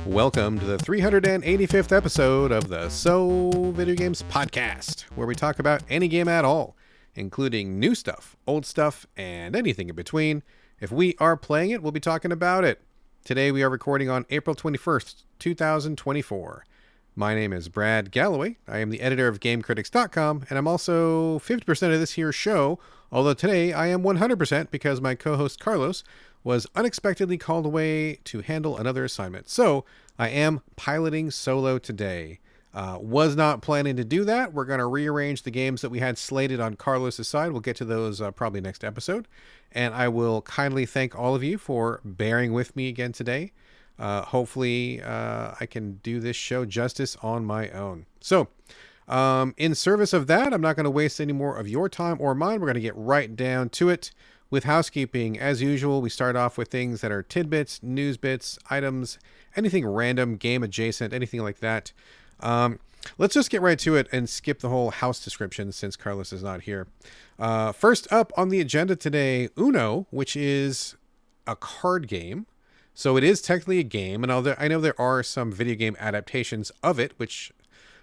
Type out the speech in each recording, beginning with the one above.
Welcome to the 385th episode of the Videogames podcast, where we talk about any game at all, including new stuff, old stuff, and anything in between. If we are playing it, we'll be talking about it. Today we are recording on April 21st, 2024. My name is Brad Galloway. I am the editor of GameCritics.com, and I'm also 50% of this here show, although today I am 100% because my co-host Carlos was unexpectedly called away to handle another assignment. So I am piloting solo today. Was not planning to do that. We're going to rearrange the games that we had slated on Carlos's side. We'll get to those probably next episode. And I will kindly thank all of you for bearing with me again today. Hopefully I can do this show justice on my own. So in service of that, I'm not going to waste any more of your time or mine. We're going to get right down to it. With housekeeping, as usual, we start off with things that are tidbits, news bits, items, anything random, game adjacent, anything like that. Let's just get right to it and skip the whole house description since Carlos is not here. First up on the agenda today, Uno, which is a card game. So it is technically a game, and I know there are some video game adaptations of it, which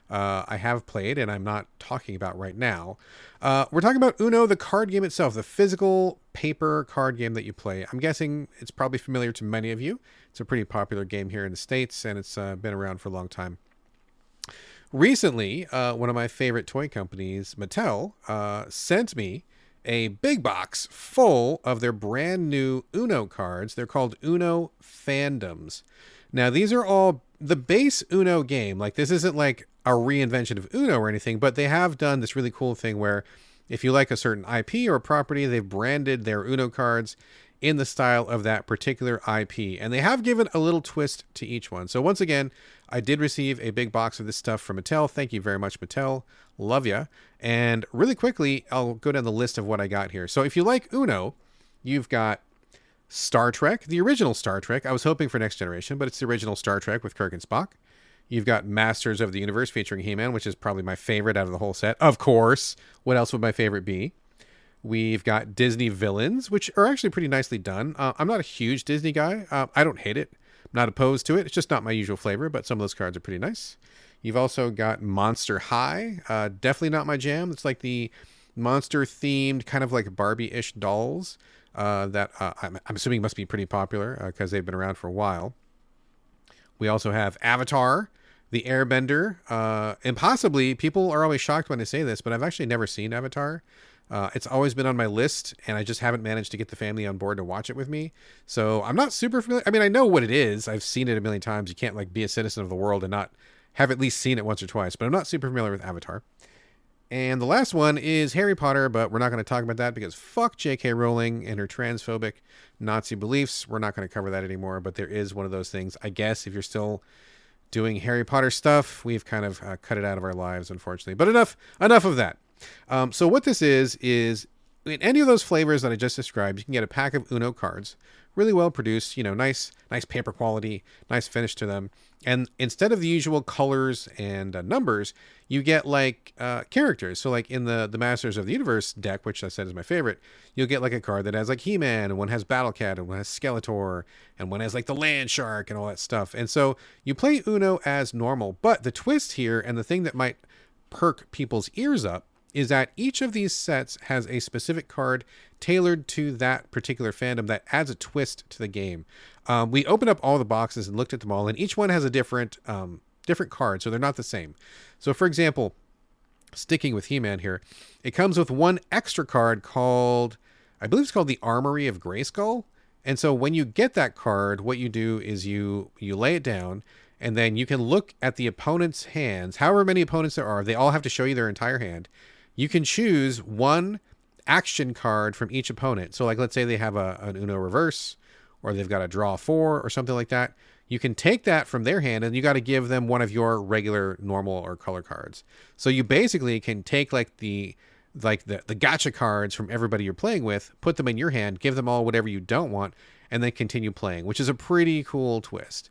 I have played and I'm not talking about right now. We're talking about Uno, the card game itself, the physical paper card game that you play. I'm guessing it's probably familiar to many of you. It's a pretty popular game here in the States, and it's been around for a long time. Recently, one of my favorite toy companies, Mattel, sent me a big box full of their brand new Uno cards. They're called Uno Fandoms. Now, these are all the base Uno game. Like, this isn't like a reinvention of Uno or anything, but they have done this really cool thing where if you like a certain IP or a property, they've branded their Uno cards in the style of that particular IP. And they have given a little twist to each one. So once again, I did receive a big box of this stuff from Mattel. Thank you very much, Mattel. Love ya. And really quickly, I'll go down the list of what I got here. So if you like Uno, you've got Star Trek, the original Star Trek. I was hoping for Next Generation, but it's the original Star Trek with Kirk and Spock. You've got Masters of the Universe featuring He-Man, which is probably my favorite out of the whole set. Of course. What else would my favorite be? We've got Disney villains, which are actually pretty nicely done. I'm not a huge Disney guy. I don't hate it. I'm not opposed to it. It's just not my usual flavor, but some of those cards are pretty nice. You've also got Monster High. Definitely not my jam. It's like the monster-themed, kind of like Barbie-ish dolls that I'm assuming must be pretty popular because they've been around for a while. We also have Avatar, the Airbender, and possibly, people are always shocked when I say this, but I've actually never seen Avatar. It's always been on my list, and I just haven't managed to get the family on board to watch it with me. So I'm not super familiar. I mean, I know what it is. I've seen it a million times. You can't like be a citizen of the world and not have at least seen it once or twice, but I'm not super familiar with Avatar. And the last one is Harry Potter, but we're not going to talk about that because fuck J.K. Rowling and her transphobic Nazi beliefs. We're not going to cover that anymore, but there is one of those things. I guess if you're still doing Harry Potter stuff, we've kind of cut it out of our lives, unfortunately. But enough of that. So what this is in any of those flavors that I just described, you can get a pack of Uno cards, really well produced, nice paper quality, nice finish to them. And instead of the usual colors and numbers, you get like characters. So like in the Masters of the Universe deck, which I said is my favorite, you'll get like a card that has like He-Man, and one has Battle Cat, and one has Skeletor, and one has like the Land Shark and all that stuff. And so you play Uno as normal, but the twist here, and the thing that might perk people's ears up, is that each of these sets has a specific card tailored to that particular fandom that adds a twist to the game. We opened up all the boxes and looked at them all, and each one has a different card, so they're not the same. So for example, sticking with He-Man here, it comes with one extra card called, I believe it's called the Armory of Grayskull. And so when you get that card, what you do is you lay it down, and then you can look at the opponent's hands. However many opponents there are, they all have to show you their entire hand. You can choose one action card from each opponent. So like, let's say they have an Uno reverse, or they've got a draw 4 or something like that. You can take that from their hand, and you got to give them one of your regular, normal, or color cards. So you basically can take like the gotcha cards from everybody you're playing with, put them in your hand, give them all whatever you don't want, and then continue playing, which is a pretty cool twist.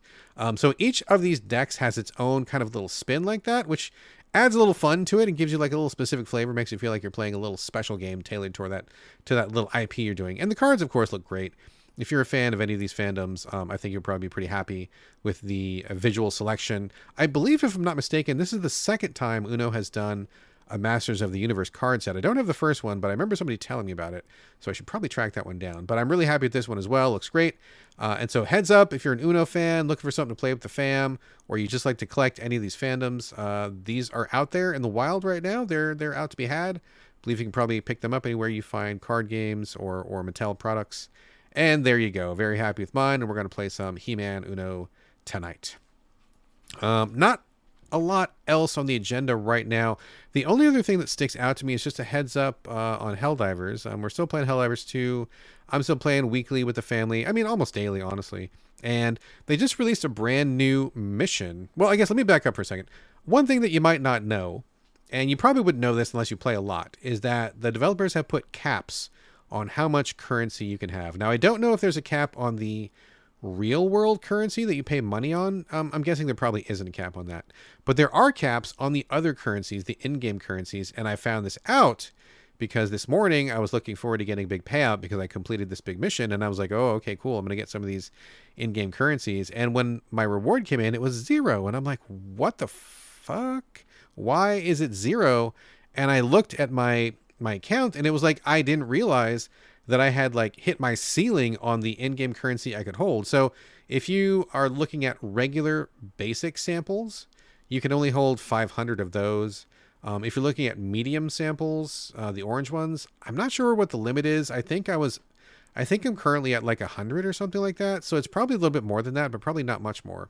So each of these decks has its own kind of little spin like that, which adds a little fun to it and gives you like a little specific flavor, makes you feel like you're playing a little special game tailored to that little IP you're doing. And the cards, of course, look great. if you're a fan of any of these fandoms, I think you'll probably be pretty happy with the visual selection. I believe, if I'm not mistaken, this is the second time Uno has done a Masters of the Universe card set. I don't have the first one, but I remember somebody telling me about it, so I should probably track that one down. But I'm really happy with this one as well. Looks great. And so heads up, if you're an Uno fan, looking for something to play with the fam, or you just like to collect any of these fandoms, these are out there in the wild right now. They're out to be had. I believe you can probably pick them up anywhere you find card games or Mattel products. And there you go. Very happy with mine, and we're going to play some He-Man Uno tonight. Not a lot else on the agenda right now. The only other thing that sticks out to me is just a heads up on Helldivers. We're still playing Helldivers 2. I'm still playing weekly with the family. I mean, almost daily, honestly. And they just released a brand new mission. Well, I guess let me back up for a second. One thing that you might not know, and you probably wouldn't know this unless you play a lot, is that the developers have put caps on how much currency you can have. Now, I don't know if there's a cap on the real world currency that you pay money on. I'm guessing there probably isn't a cap on that. But there are caps on the other currencies, the in-game currencies, and I found this out because this morning I was looking forward to getting a big payout because I completed this big mission, and I was like, oh, okay, cool, I'm going to get some of these in-game currencies. And when my reward came in, it was 0, and I'm like, what the fuck? Why is it 0? And I looked at my account, and it was like I didn't realize that I had like hit my ceiling on the in-game currency I could hold. So if you are looking at regular basic samples, you can only hold 500 of those. If you're looking at medium samples, the orange ones, I'm not sure what the limit is. I think I'm currently at like 100 or something like that. So it's probably a little bit more than that, but probably not much more.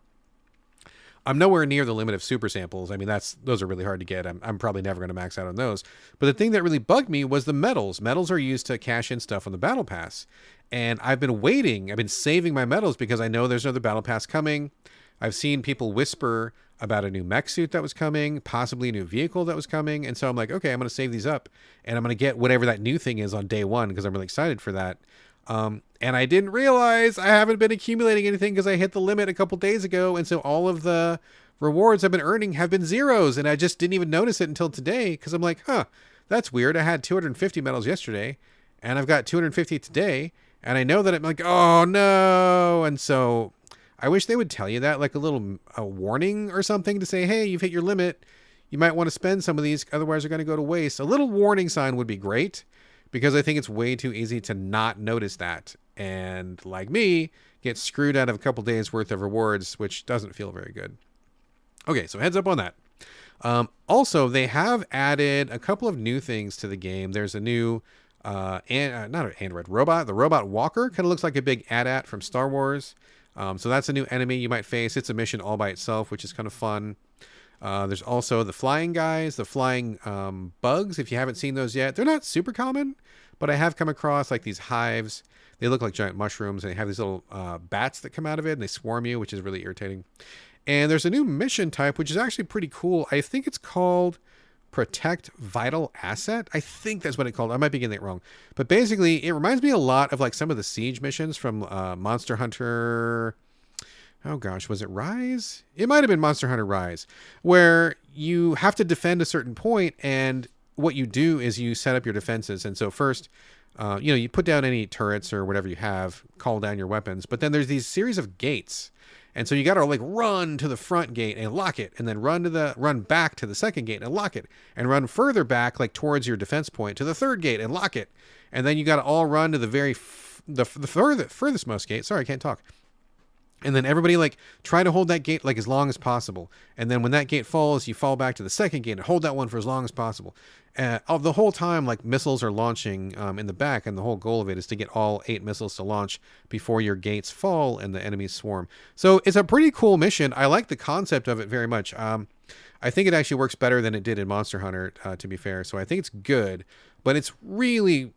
I'm nowhere near the limit of super samples. I mean, those are really hard to get. I'm probably never going to max out on those. But the thing that really bugged me was the medals. Medals are used to cash in stuff on the battle pass. And I've been saving my medals because I know there's another battle pass coming. I've seen people whisper about a new mech suit that was coming, possibly a new vehicle that was coming. And so I'm like, okay, I'm going to save these up and I'm going to get whatever that new thing is on day one because I'm really excited for that. And I didn't realize I haven't been accumulating anything because I hit the limit a couple days ago. And so all of the rewards I've been earning have been zeros. And I just didn't even notice it until today because I'm like, that's weird. I had 250 medals yesterday and I've got 250 today. And I know that I'm like, oh no. And so I wish they would tell you that, like a warning or something to say, hey, you've hit your limit. You might want to spend some of these. Otherwise they're going to go to waste. A little warning sign would be great. Because I think it's way too easy to not notice that. And like me, get screwed out of a couple days worth of rewards, which doesn't feel very good. Okay, so heads up on that. Also, they have added a couple of new things to the game. There's a new, not an android, robot. The robot walker kind of looks like a big AT-AT from Star Wars. So that's a new enemy you might face. It's a mission all by itself, which is kind of fun. There's also the flying guys, the flying bugs. If you haven't seen those yet, they're not super common, but I have come across like these hives. They look like giant mushrooms, and they have these little bats that come out of it, and they swarm you, which is really irritating. And there's a new mission type, which is actually pretty cool. I think it's called Protect Vital Asset. I think that's what it's called. I might be getting it wrong. But basically, it reminds me a lot of like some of the siege missions from Monster Hunter. Oh gosh, was it Rise? It might have been Monster Hunter Rise, where you have to defend a certain point, and what you do is you set up your defenses. And so first, you put down any turrets or whatever you have, call down your weapons, but then there's these series of gates. And so you got to like run to the front gate and lock it, and then run back to the second gate and lock it, and run further back like towards your defense point to the third gate and lock it. And then you got to all run to the furthest most gate. Sorry, I can't talk. And then everybody like try to hold that gate like as long as possible. And then when that gate falls, you fall back to the second gate and hold that one for as long as possible. The whole time, like missiles are launching in the back, and the whole goal of it is to get all 8 missiles to launch before your gates fall and the enemies swarm. So it's a pretty cool mission. I like the concept of it very much. I think it actually works better than it did in Monster Hunter, to be fair. So I think it's good, but it's really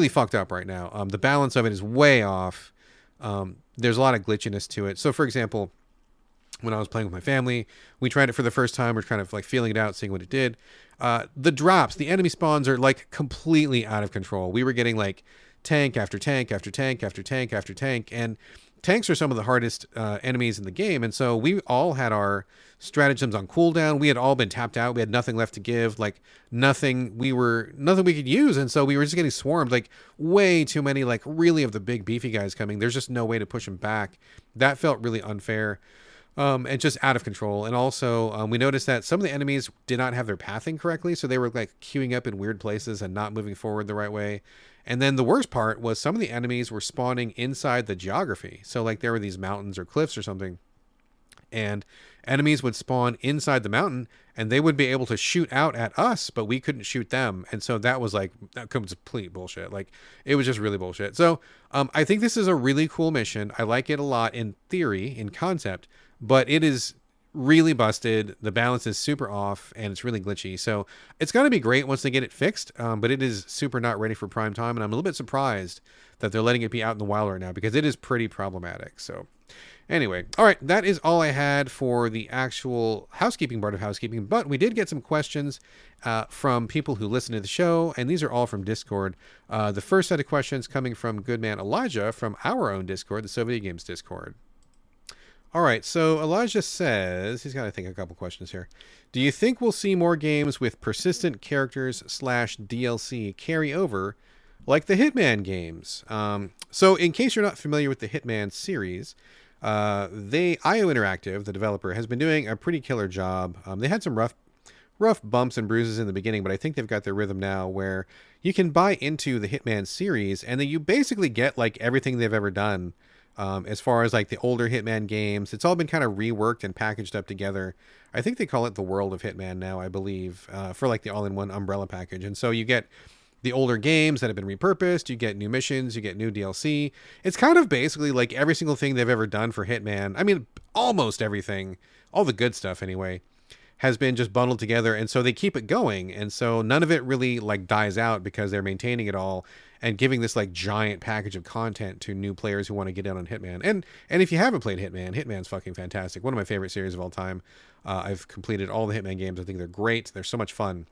fucked up right now. The balance of it is way off. There's a lot of glitchiness to it. So for example, when I was playing with my family, we tried it for the first time. We're kind of like feeling it out, seeing what it did. The drops, the enemy spawns are like completely out of control. We were getting like tank after tank after tank after tank after tank. And tanks are some of the hardest enemies in the game, and so we all had our stratagems on cooldown. We had all been tapped out. We had nothing left to give, like nothing we could use, and so we were just getting swarmed, like way too many, like really of the big beefy guys coming. There's just no way to push them back. That felt really unfair. And just out of control. And also, we noticed that some of the enemies did not have their pathing correctly, so they were like queuing up in weird places and not moving forward the right way. And then the worst part was some of the enemies were spawning inside the geography. So like there were these mountains or cliffs or something, and enemies would spawn inside the mountain, and they would be able to shoot out at us, but we couldn't shoot them. And so that was like complete bullshit. Like it was just really bullshit. So I think this is a really cool mission. I like it a lot in theory, in concept, but it is really busted. The balance is super off, and it's really glitchy. So it's going to be great once they get it fixed, but it is super not ready for prime time, and I'm a little bit surprised that they're letting it be out in the wild right now, because it is pretty problematic. So anyway, all right, that is all I had for the actual housekeeping part of housekeeping, but we did get some questions from people who listen to the show, and these are all from Discord. The first set of questions coming from good man Elijah from our own Discord, the So Videogames Discord. All right, so Elijah says, he's got to think a couple questions here. Do you think we'll see more games with persistent characters / DLC carry over like the Hitman games? So in case you're not familiar with the Hitman series, IO Interactive, the developer, has been doing a pretty killer job. They had some rough bumps and bruises in the beginning, but I think they've got their rhythm now, where you can buy into the Hitman series, and then you basically get like everything they've ever done. As far as like the older Hitman games, it's all been kind of reworked and packaged up together. I think they call it the World of Hitman now, I believe, for like the all-in-one umbrella package. And so you get the older games that have been repurposed, you get new missions, you get new DLC. It's kind of basically like every single thing they've ever done for Hitman. I mean, almost everything, all the good stuff anyway, has been just bundled together, and so they keep it going, and so none of it really like dies out, because they're maintaining it all and giving this like giant package of content to new players who want to get in on Hitman. And if you haven't played Hitman's fucking fantastic. One of my favorite series of all time. I've completed all the Hitman games. I think they're great. They're so much fun.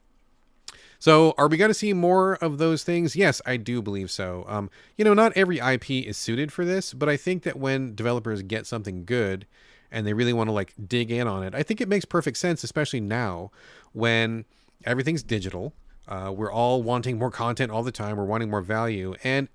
So are we going to see more of those things? Yes, I do believe so. Not every IP is suited for this, but I think that when developers get something good and they really want to like dig in on it, I think it makes perfect sense, especially now when everything's digital. We're all wanting more content all the time. We're wanting more value. And,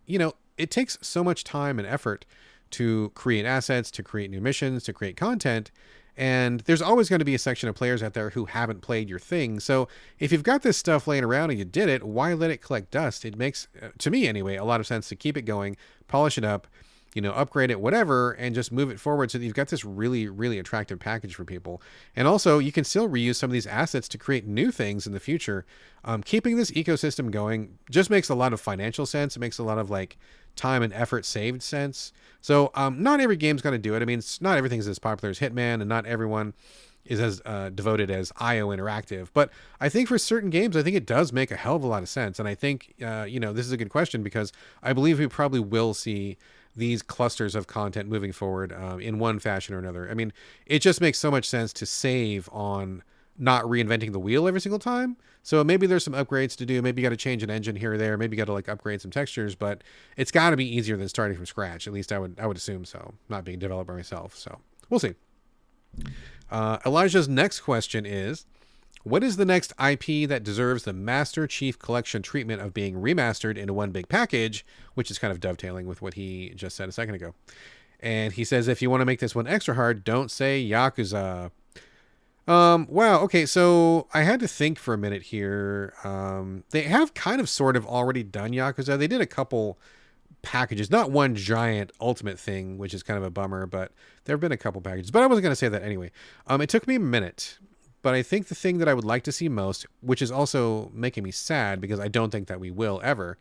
it takes so much time and effort to create assets, to create new missions, to create content. And there's always going to be a section of players out there who haven't played your thing. So if you've got this stuff laying around and you did it, why let it collect dust? It makes, to me anyway, a lot of sense to keep it going, polish it up, upgrade it, whatever, and just move it forward so that you've got this really, really attractive package for people. And also, you can still reuse some of these assets to create new things in the future. Keeping this ecosystem going just makes a lot of financial sense. It makes a lot of like time and effort saved sense. So not every game's going to do it. I mean, not everything's as popular as Hitman, and not everyone is as devoted as IO Interactive. But I think for certain games, I think it does make a hell of a lot of sense. And I think, this is a good question, because I believe we probably will see these clusters of content moving forward in one fashion or another. I mean, it just makes so much sense to save on not reinventing the wheel every single time. So maybe there's some upgrades to do. Maybe you got to change an engine here or there. Maybe you got to like upgrade some textures, but it's got to be easier than starting from scratch. At least I would assume so, not being a developer myself. So we'll see. Elijah's next question is, what is the next IP that deserves the Master Chief Collection treatment of being remastered into one big package, which is kind of dovetailing with what he just said a second ago. And he says, if you want to make this one extra hard, don't say Yakuza. Wow. Okay. So I had to think for a minute here. They have kind of sort of already done Yakuza. They did a couple packages, not one giant ultimate thing, which is kind of a bummer, but there have been a couple packages, but I wasn't going to say that anyway. It took me a minute, but I think the thing that I would like to see most, which is also making me sad because I don't think that we will ever,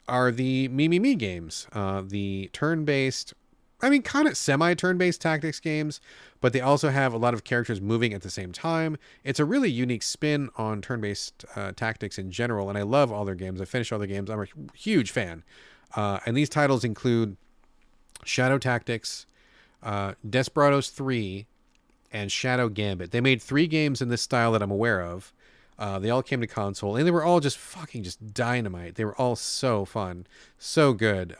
are the Me games. The turn-based, kind of semi-turn-based tactics games, but they also have a lot of characters moving at the same time. It's a really unique spin on turn-based tactics in general, and I love all their games. I finished all their games. I'm a huge fan. And these titles include Shadow Tactics, Desperados 3, and Shadow Gambit. They made 3 games in this style that I'm aware of. They all came to console, and they were all just dynamite. They were all so fun, so good.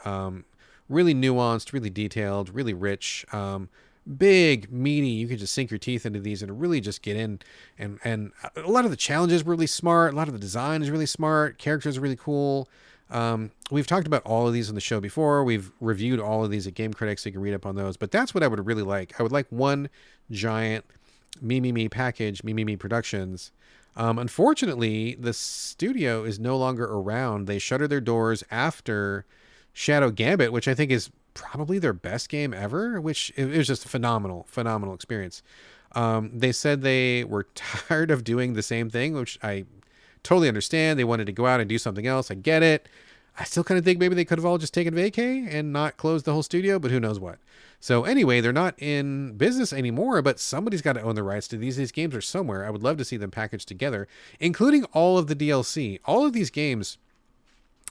really nuanced, really detailed, really rich. Big, meaty. You can just sink your teeth into these and really just get in. And a lot of the challenges were really smart. A lot of the design is really smart. Characters are really cool. We've talked about all of these on the show before. We've reviewed all of these at Game Critics, so you can read up on those. But that's what I would really like. I would like one giant me package, me Productions. Unfortunately, the studio is no longer around. They shuttered their doors after Shadow Gambit, which I think is probably their best game ever, which it was just a phenomenal experience. They said they were tired of doing the same thing, which I totally understand. They wanted to go out and do something else. I get it. I still kind of think maybe they could have all just taken vacay and not closed the whole studio, but who knows what. So anyway, they're not in business anymore, but somebody's got to own the rights to these. These games are somewhere. I would love to see them packaged together, including all of the DLC. All of these games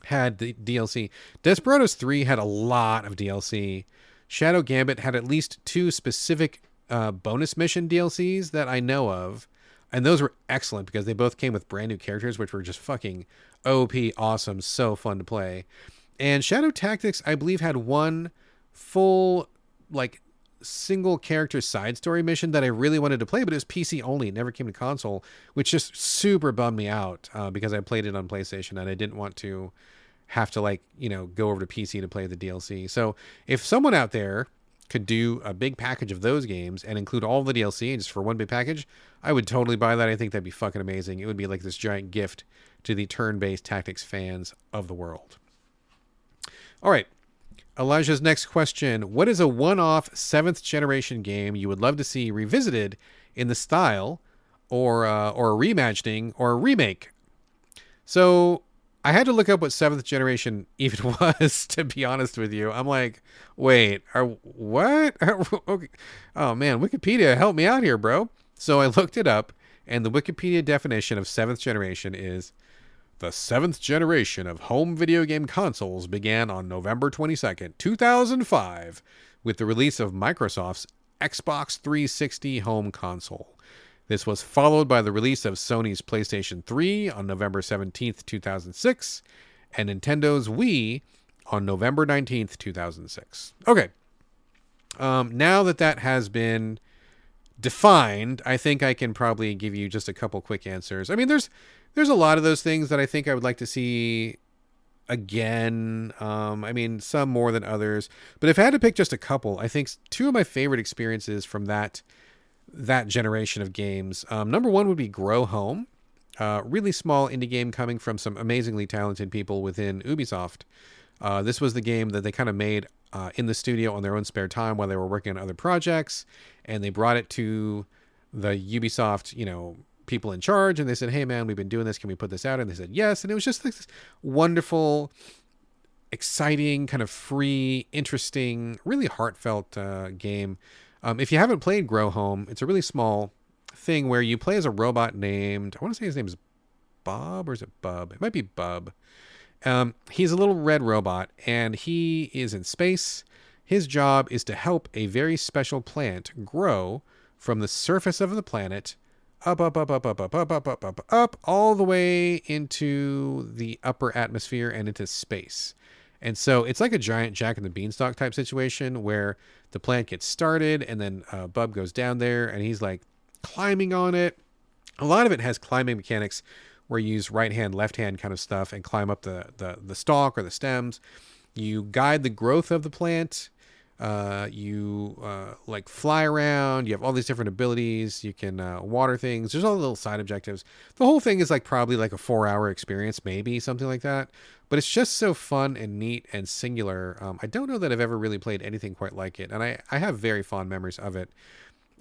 had the DLC. Desperados 3 had a lot of DLC. Shadow Gambit had at least 2 specific bonus mission DLCs that I know of. And those were excellent because they both came with brand new characters, which were just fucking OP, awesome, so fun to play. And Shadow Tactics, I believe, had one full, like, single character side story mission that I really wanted to play, but it was PC only. It never came to console, which just super bummed me out because I played it on PlayStation and I didn't want to have to, like, you know, go over to PC to play the DLC. So if someone out there could do a big package of those games and include all the DLC just for one big package, I would totally buy that. I think that'd be fucking amazing. It would be like this giant gift to the turn-based tactics fans of the world. All right. Elijah's next question. What is a one-off 7th generation game you would love to see revisited in the style or a reimagining or a remake? So I had to look up what 7th generation even was, to be honest with you. I'm like, wait, what? Okay. Oh man, Wikipedia, help me out here, bro. So I looked it up, and the Wikipedia definition of 7th generation is: the 7th generation of home video game consoles began on November 22nd, 2005, with the release of Microsoft's Xbox 360 home console. This was followed by the release of Sony's PlayStation 3 on November 17th, 2006, and Nintendo's Wii on November 19th, 2006. Okay. Now that has been defined, I think I can probably give you just a couple quick answers. I mean, there's a lot of those things that I think I would like to see again. I mean, some more than others. But if I had to pick just a couple, I think 2 of my favorite experiences from that generation of games. Number 1 would be Grow Home. Really small indie game coming from some amazingly talented people within Ubisoft. This was the game that they kind of made in the studio on their own spare time while they were working on other projects, and they brought it to the Ubisoft, you know, people in charge, and they said, hey man, we've been doing this, can we put this out? And they said yes, and it was just like this wonderful, exciting, kind of free, interesting, really heartfelt game. If you haven't played Grow Home, it's a really small thing where you play as a robot named, I want to say his name is Bob, or is it Bub? It might be Bub. He's a little red robot, and he is in space. His job is to help a very special plant grow from the surface of the planet up, all the way into the upper atmosphere and into space. And so it's like a giant Jack and the Beanstalk type situation where the plant gets started and then Bub goes down there and he's like climbing on it. A lot of it has climbing mechanics where you use right hand, left hand kind of stuff and climb up the stalk or the stems. You guide the growth of the plant. You like fly around. You have all these different abilities. You can water things. There's all the little side objectives. The whole thing is like probably like a 4-hour experience, maybe something like that. But it's just so fun and neat and singular. I don't know that I've ever really played anything quite like it, and I have very fond memories of it.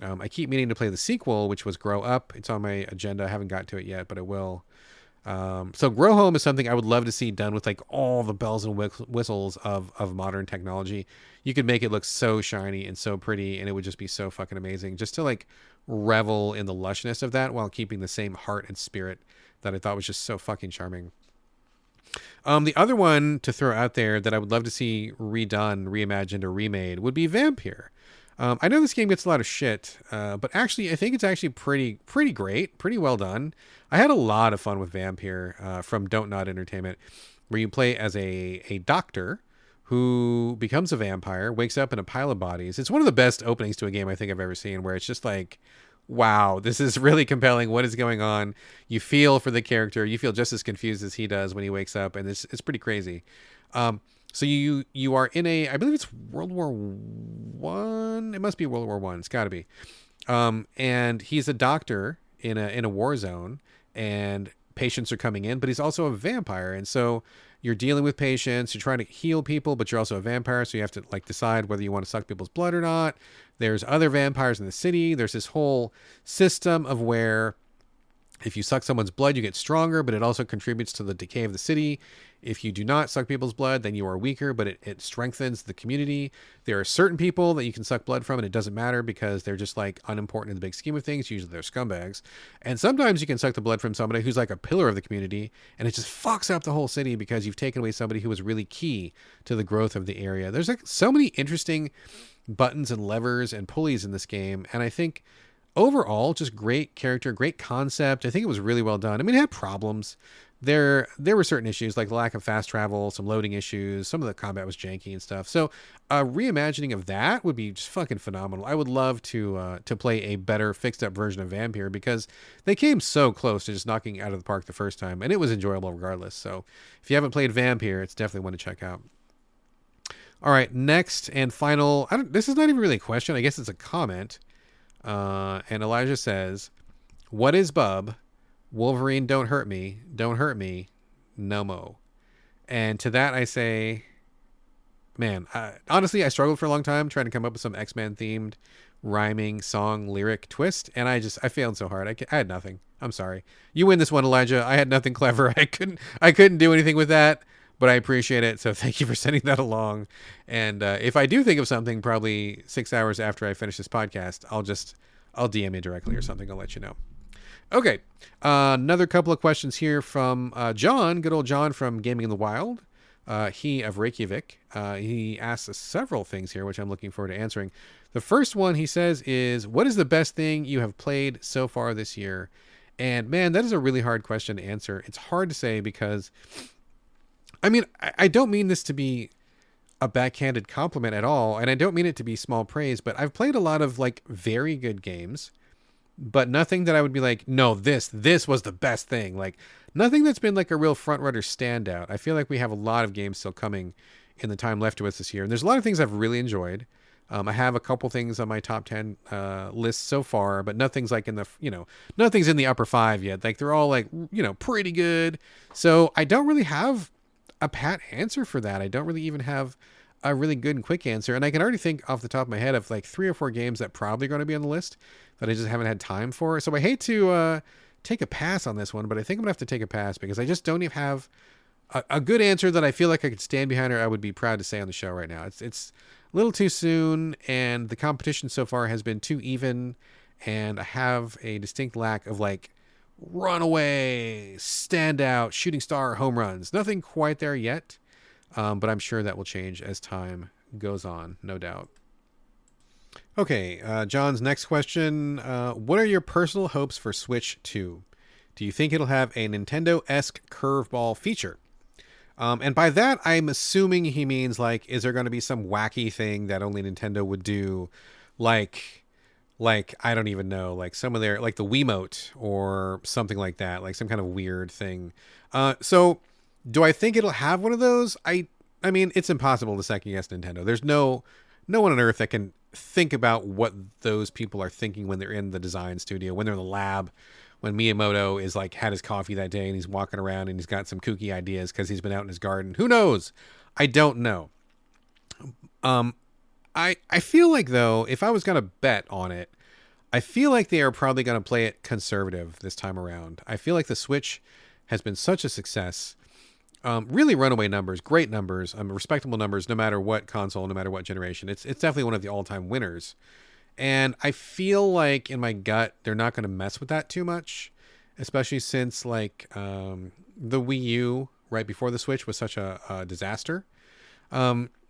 I keep meaning to play the sequel, which was Grow Up. It's on my agenda. I haven't got to it yet, but I will. So Grow Home is something I would love to see done with like all the bells and whistles of modern technology. You could make it look so shiny and so pretty, and it would just be so fucking amazing just to like revel in the lushness of that while keeping the same heart and spirit that I thought was just so fucking charming. The other one to throw out there that I would love to see redone, reimagined, or remade would be Vampire. I know this game gets a lot of shit, but actually I think it's actually pretty great, pretty well done. I had a lot of fun with Vampire from Don't Nod Entertainment, where you play as a doctor who becomes a vampire, wakes up in a pile of bodies. It's one of the best openings to a game I think I've ever seen, where it's just like, wow, this is really compelling. What is going on? You feel for the character. You feel just as confused as he does when he wakes up, and it's pretty crazy. So you are in a, I believe it's World War One. It must be World War One. It's got to be. And he's a doctor in a war zone, and patients are coming in, but he's also a vampire, and so you're dealing with patients. You're trying to heal people, but you're also a vampire, so you have to like decide whether you want to suck people's blood or not. There's other vampires in the city. There's this whole system of where if you suck someone's blood, you get stronger, but it also contributes to the decay of the city. If you do not suck people's blood, then you are weaker, but it strengthens the community. There are certain people that you can suck blood from, and it doesn't matter because they're just like unimportant in the big scheme of things. Usually they're scumbags. And sometimes you can suck the blood from somebody who's like a pillar of the community, and it just fucks up the whole city because you've taken away somebody who was really key to the growth of the area. There's like so many interesting buttons and levers and pulleys in this game, and I think overall, just great character, great concept. I think it was really well done. I mean, it had problems. There were certain issues like the lack of fast travel, some loading issues, some of the combat was janky and stuff. So a reimagining of that would be just fucking phenomenal. I would love to play a better fixed up version of Vampire because they came so close to just knocking it out of the park the first time, and it was enjoyable regardless. So if you haven't played Vampire, it's definitely one to check out. All right, next and final. This is not even really a question. I guess it's a comment. And Elijah says, "What is Bub? Wolverine, don't hurt me. Don't hurt me. No mo." And to that I say, man, honestly, I struggled for a long time trying to come up with some X-Men themed rhyming song lyric twist, and I failed so hard. I had nothing. I'm sorry. You win this one, Elijah. I had nothing clever. I couldn't do anything with that, but I appreciate it. So thank you for sending that along. And if I do think of something, probably 6 hours after I finish this podcast, I'll DM you directly or something. I'll let you know. Okay. Another couple of questions here from John, good old John from Gaming in the Wild. He of Reykjavik. He asks us several things here, which I'm looking forward to answering. The first one he says is, what is the best thing you have played so far this year? And man, that is a really hard question to answer. It's hard to say because, I mean, I don't mean this to be a backhanded compliment at all, and I don't mean it to be small praise, but I've played a lot of like very good games, but nothing that I would be like, no, this was the best thing. Like nothing that's been like a real front runner standout. I feel like we have a lot of games still coming in the time left to us this year, and there's a lot of things I've really enjoyed. I have a couple things on my top 10 list so far, but nothing's like nothing's in the upper 5 yet. Like they're all like, pretty good. So I don't really have a pat answer for that. I don't really even have a really good and quick answer. And I can already think off the top of my head of like 3 or 4 games that probably are going to be on the list that I just haven't had time for. So I hate to take a pass on this one, but I think I'm gonna have to take a pass because I just don't even have a good answer that I feel like I could stand behind or I would be proud to say on the show right now. It's a little too soon, and the competition so far has been too even, and I have a distinct lack of like runaway, standout, shooting star home runs. Nothing quite there yet, but I'm sure that will change as time goes on, no doubt. Okay, John's next question. What are your personal hopes for Switch 2? Do you think it'll have a Nintendo-esque curveball feature? And by that, I'm assuming he means like, is there going to be some wacky thing that only Nintendo would do? Like, I don't even know, like some of their, like the Wiimote or something like that, like some kind of weird thing. So do I think it'll have one of those? I mean, it's impossible to second guess Nintendo. There's no one on earth that can think about what those people are thinking when they're in the design studio, when they're in the lab, when Miyamoto is like had his coffee that day and he's walking around and he's got some kooky ideas because he's been out in his garden. Who knows? I don't know. I feel like though, if I was going to bet on it, I feel like they are probably going to play it conservative this time around. I feel like the Switch has been such a success. Really runaway numbers, great numbers, respectable numbers, no matter what console, no matter what generation. It's definitely one of the all-time winners. And I feel like in my gut, they're not going to mess with that too much, especially since like the Wii U right before the Switch was such a disaster.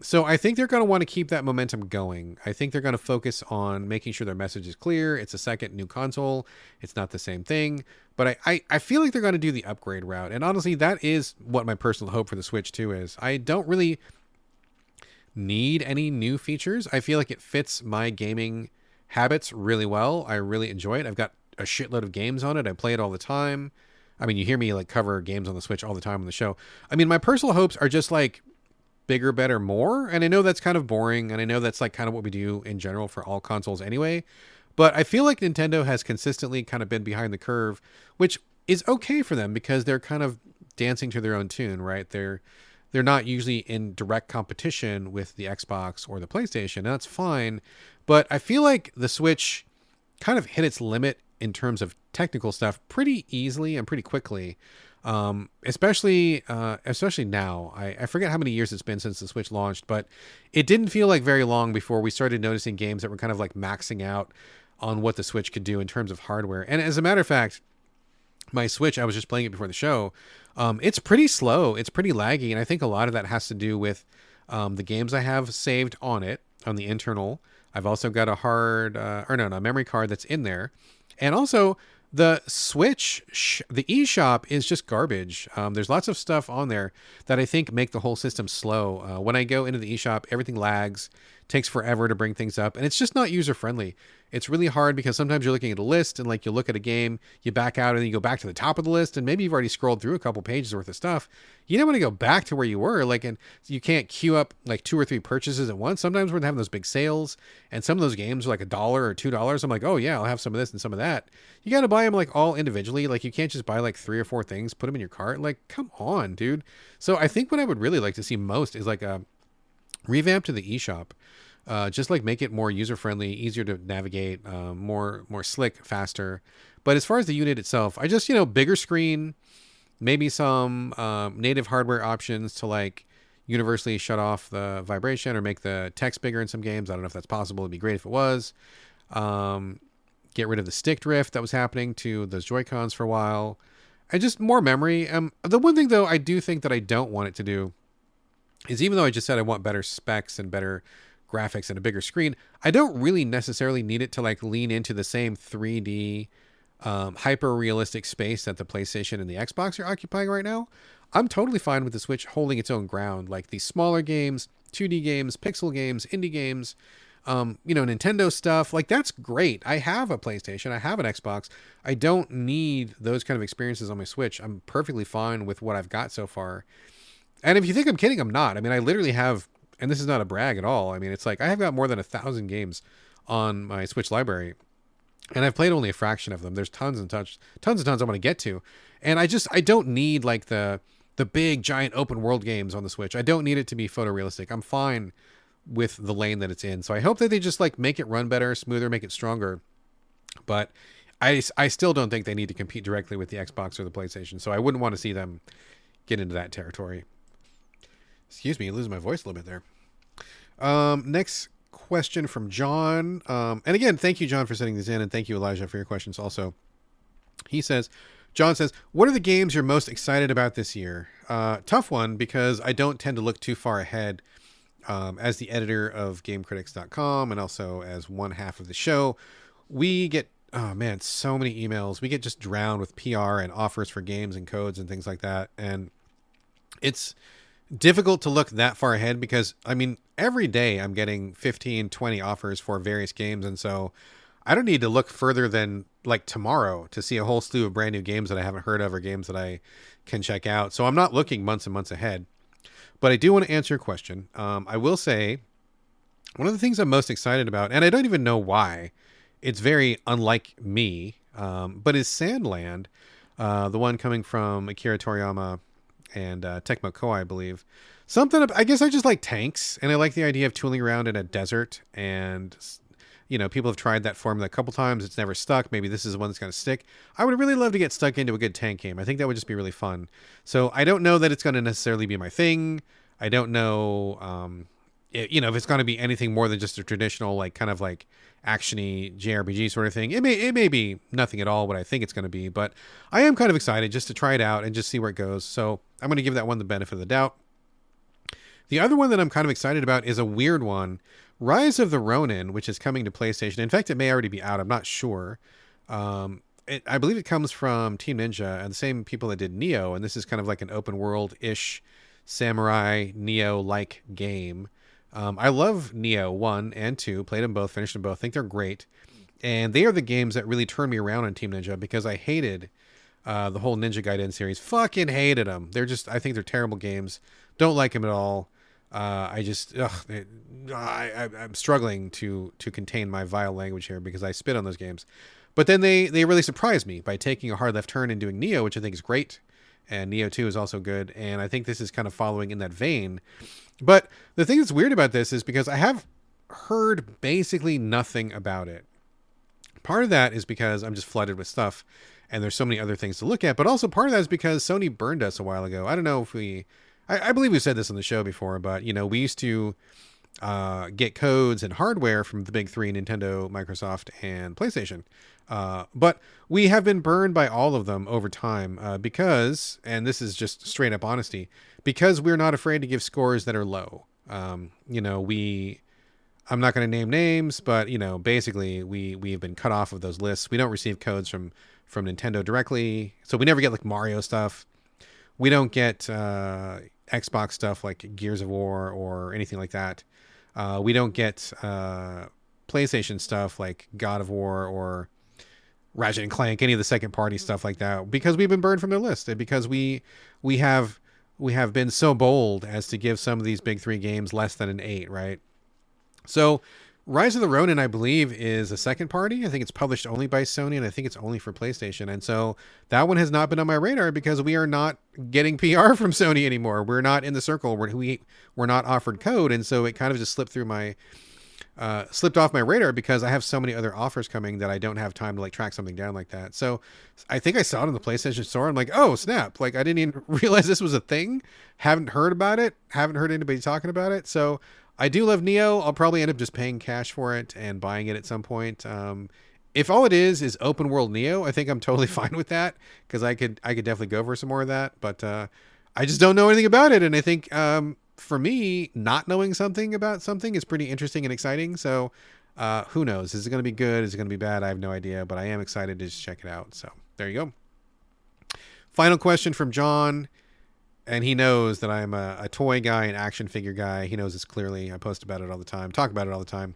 So I think they're going to want to keep that momentum going. I think they're going to focus on making sure their message is clear. It's a second new console. It's not the same thing. But I feel like they're going to do the upgrade route. And honestly, that is what my personal hope for the Switch 2 is. I don't really need any new features. I feel like it fits my gaming habits really well. I really enjoy it. I've got a shitload of games on it. I play it all the time. I mean, you hear me like cover games on the Switch all the time on the show. I mean, my personal hopes are just like bigger, better, more. And I know that's kind of boring. And I know that's like kind of what we do in general for all consoles anyway. But I feel like Nintendo has consistently kind of been behind the curve, which is okay for them because they're kind of dancing to their own tune, right? They're not usually in direct competition with the Xbox or the PlayStation, and that's fine. But I feel like the Switch kind of hit its limit in terms of technical stuff pretty easily and pretty quickly. Especially now. I forget how many years it's been since the Switch launched, but it didn't feel like very long before we started noticing games that were kind of like maxing out on what the Switch could do in terms of hardware. And as a matter of fact, my Switch, I was just playing it before the show. It's pretty slow. It's pretty laggy. And I think a lot of that has to do with the games I have saved on it, on the internal. I've also got a memory card that's in there. And also, the Switch, the eShop is just garbage. There's lots of stuff on there that I think make the whole system slow. When I go into the eShop, everything lags, takes forever to bring things up, and it's just not user-friendly. It's really hard because sometimes you're looking at a list and like you look at a game, you back out and then you go back to the top of the list and maybe you've already scrolled through a couple pages worth of stuff. You don't want to go back to where you were, like, and you can't queue up like 2 or 3 purchases at once. Sometimes we're having those big sales and some of those games are like $1 or $2. I'm like, oh yeah, I'll have some of this and some of that. You got to buy them like all individually. Like you can't just buy like 3 or 4 things, put them in your cart. Like, come on, dude. So I think what I would really like to see most is like a revamp to the eShop. Just like make it more user-friendly, easier to navigate, more slick, faster. But as far as the unit itself, I just, bigger screen, maybe some native hardware options to like universally shut off the vibration or make the text bigger in some games. I don't know if that's possible. It'd be great if it was. Get rid of the stick drift that was happening to those Joy-Cons for a while. And just more memory. The one thing, though, I do think that I don't want it to do is, even though I just said I want better specs and better graphics and a bigger screen, I don't really necessarily need it to like lean into the same 3D hyper realistic space that the PlayStation and the Xbox are occupying right now. I'm totally fine with the Switch holding its own ground, like these smaller games, 2D games, pixel games, indie games, Nintendo stuff. Like, that's great. I have a PlayStation, I have an Xbox. I don't need those kind of experiences on my Switch. I'm perfectly fine with what I've got so far. And if you think I'm kidding, I'm not. I mean, I literally have, and this is not a brag at all. I mean, it's like I have got more than 1,000 games on my Switch library, and I've played only a fraction of them. There's tons I want to get to, and I don't need like the big giant open world games on the Switch. I don't need it to be photorealistic. I'm fine with the lane that it's in. So I hope that they just like make it run better, smoother, make it stronger. But I still don't think they need to compete directly with the Xbox or the PlayStation. So I wouldn't want to see them get into that territory. Excuse me, losing my voice a little bit there. Next question from John. And again, thank you, John, for sending these in. And thank you, Elijah, for your questions also. John says, what are the games you're most excited about this year? Tough one, because I don't tend to look too far ahead. As the editor of GameCritics.com and also as one half of the show, we get, so many emails. We get just drowned with PR and offers for games and codes and things like that. And it's difficult to look that far ahead because, I mean, every day I'm getting 15, 20 offers for various games. And so I don't need to look further than like tomorrow to see a whole slew of brand new games that I haven't heard of or games that I can check out. So I'm not looking months and months ahead. But I do want to answer your question. I will say one of the things I'm most excited about, and I don't even know why, it's very unlike me, but is Sandland, the one coming from Akira Toriyama and Tecmo Koei, I believe. I guess I just like tanks, and I like the idea of tooling around in a desert, and people have tried that formula a couple times. It's never stuck. Maybe this is the one that's going to stick. I would really love to get stuck into a good tank game. I think that would just be really fun. So I don't know that it's going to necessarily be my thing. I don't know, if it's going to be anything more than just a traditional, like kind of like action-y JRPG sort of thing. It may be nothing at all what I think it's going to be, but I am kind of excited just to try it out and just see where it goes. So I'm going to give that one the benefit of the doubt. The other one that I'm kind of excited about is a weird one. Rise of the Ronin, which is coming to PlayStation. In fact, it may already be out. I'm not sure. I believe it comes from Team Ninja and the same people that did Nioh, and this is kind of like an open world-ish samurai Nioh-like game. I love Neo 1 and 2, played them both, finished them both, think they're great. And they are the games that really turned me around on Team Ninja because I hated the whole Ninja Gaiden series. Fucking hated them. I think they're terrible games. Don't like them at all. I'm struggling to contain my vile language here because I spit on those games. But then they really surprised me by taking a hard left turn and doing Neo, which I think is great. And Neo 2 is also good. And I think this is kind of following in that vein. But the thing that's weird about this is because I have heard basically nothing about it. Part of that is because I'm just flooded with stuff and there's so many other things to look at. But also part of that is because Sony burned us a while ago. I don't know if I believe we said this on the show before, but, we used to get codes and hardware from the big three, Nintendo, Microsoft, and PlayStation. But we have been burned by all of them over time because, and this is just straight up honesty, because we're not afraid to give scores that are low. I'm not going to name names, but, basically we've been cut off of those lists. We don't receive codes from Nintendo directly. So we never get like Mario stuff. We don't get Xbox stuff like Gears of War or anything like that. We don't get PlayStation stuff like God of War or Ratchet and Clank, any of the second party stuff like that, because we've been burned from their list, and because we have been so bold as to give some of these big three games less than an 8, right? So Rise of the Ronin, I believe, is a second party. I think it's published only by Sony, and I think it's only for PlayStation. And so that one has not been on my radar because we are not getting PR from Sony anymore. We're not in the circle. We're not offered code, and so it kind of just slipped off my radar because I have so many other offers coming that I don't have time to like track something down like that. So I think I saw it in the PlayStation Store. I'm like, oh snap! Like I didn't even realize this was a thing. Haven't heard about it. Haven't heard anybody talking about it. So I do love Neo. I'll probably end up just paying cash for it and buying it at some point. If all it is open world Neo, I think I'm totally fine with that because I could definitely go for some more of that. But I just don't know anything about it, and I think for me, not knowing something about something is pretty interesting and exciting. So who knows? Is it going to be good? Is it going to be bad? I have no idea, but I am excited to just check it out. So there you go. Final question from John. And he knows that I'm a toy guy, an action figure guy. He knows this clearly. I post about it all the time, talk about it all the time.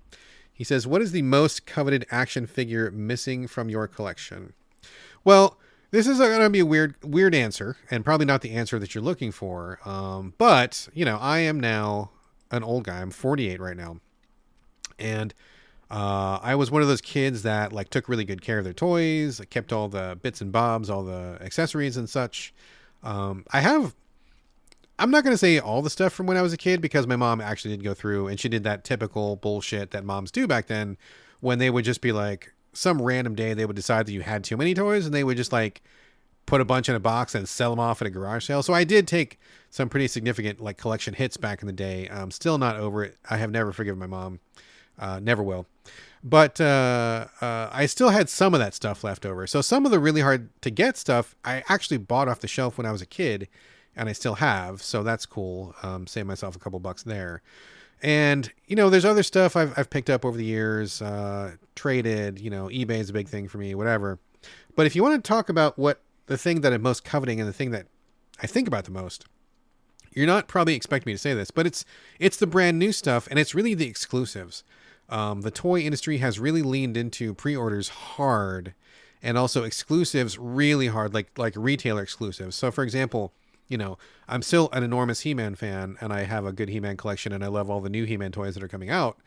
He says, what is the most coveted action figure missing from your collection? Well, this is going to be a weird answer, and probably not the answer that you're looking for. But, I am now an old guy. I'm 48 right now. And I was one of those kids that like took really good care of their toys, kept all the bits and bobs, all the accessories and such. I'm not going to say all the stuff from when I was a kid because my mom actually did go through and she did that typical bullshit that moms do back then when they would just be like, some random day they would decide that you had too many toys and they would just like put a bunch in a box and sell them off at a garage sale. So I did take some pretty significant like collection hits back in the day. I'm still not over it. I have never forgiven my mom. Never will. But I still had some of that stuff left over. So some of the really hard to get stuff I actually bought off the shelf when I was a kid. And I still have, so that's cool. Save myself a couple bucks there. And, there's other stuff I've picked up over the years, traded, eBay is a big thing for me, whatever. But if you want to talk about what the thing that I'm most coveting and the thing that I think about the most, you're not probably expecting me to say this, but it's the brand new stuff, and it's really the exclusives. The toy industry has really leaned into pre-orders hard, and also exclusives really hard, like retailer exclusives. So, for example, I'm still an enormous He-Man fan and I have a good He-Man collection and I love all the new He-Man toys that are coming out,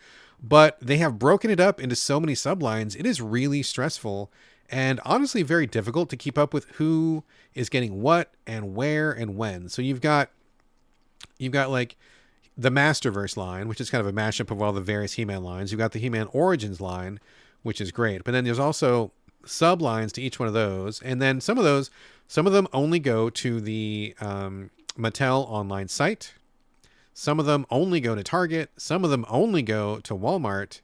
but they have broken it up into so many sublines. It is really stressful and honestly very difficult to keep up with who is getting what and where and when. So you've got like the Masterverse line, which is kind of a mashup of all the various He-Man lines. You've got the He-Man Origins line, which is great. But then there's also sublines to each one of those. And then some of them only go to the Mattel online site. Some of them only go to Target. Some of them only go to Walmart.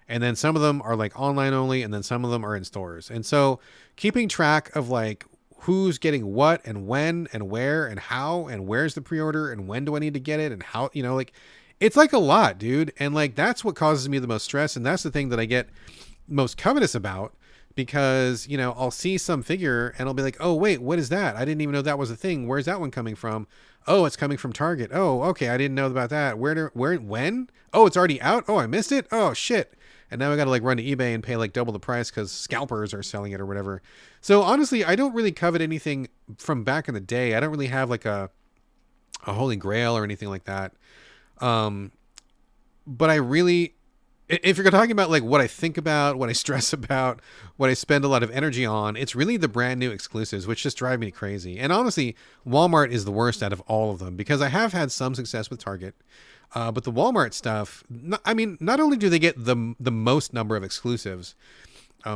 And then some of them are like online only. And then some of them are in stores. And so keeping track of like who's getting what and when and where and how and where's the pre-order and when do I need to get it and how, like it's like a lot, dude. And like that's what causes me the most stress. And that's the thing that I get most covetous about. Because, I'll see some figure and I'll be like, oh, wait, what is that? I didn't even know that was a thing. Where's that one coming from? Oh, it's coming from Target. Oh, okay. I didn't know about that. When? Oh, it's already out. Oh, I missed it. Oh, shit. And now I got to like run to eBay and pay like double the price because scalpers are selling it or whatever. So honestly, I don't really covet anything from back in the day. I don't really have like a holy grail or anything like that. Um, but I really, if you're talking about like what I think about, what I stress about, what I spend a lot of energy on, it's really the brand new exclusives, which just drive me crazy. And honestly, Walmart is the worst out of all of them because I have had some success with Target. But the Walmart stuff, not only do they get the most number of exclusives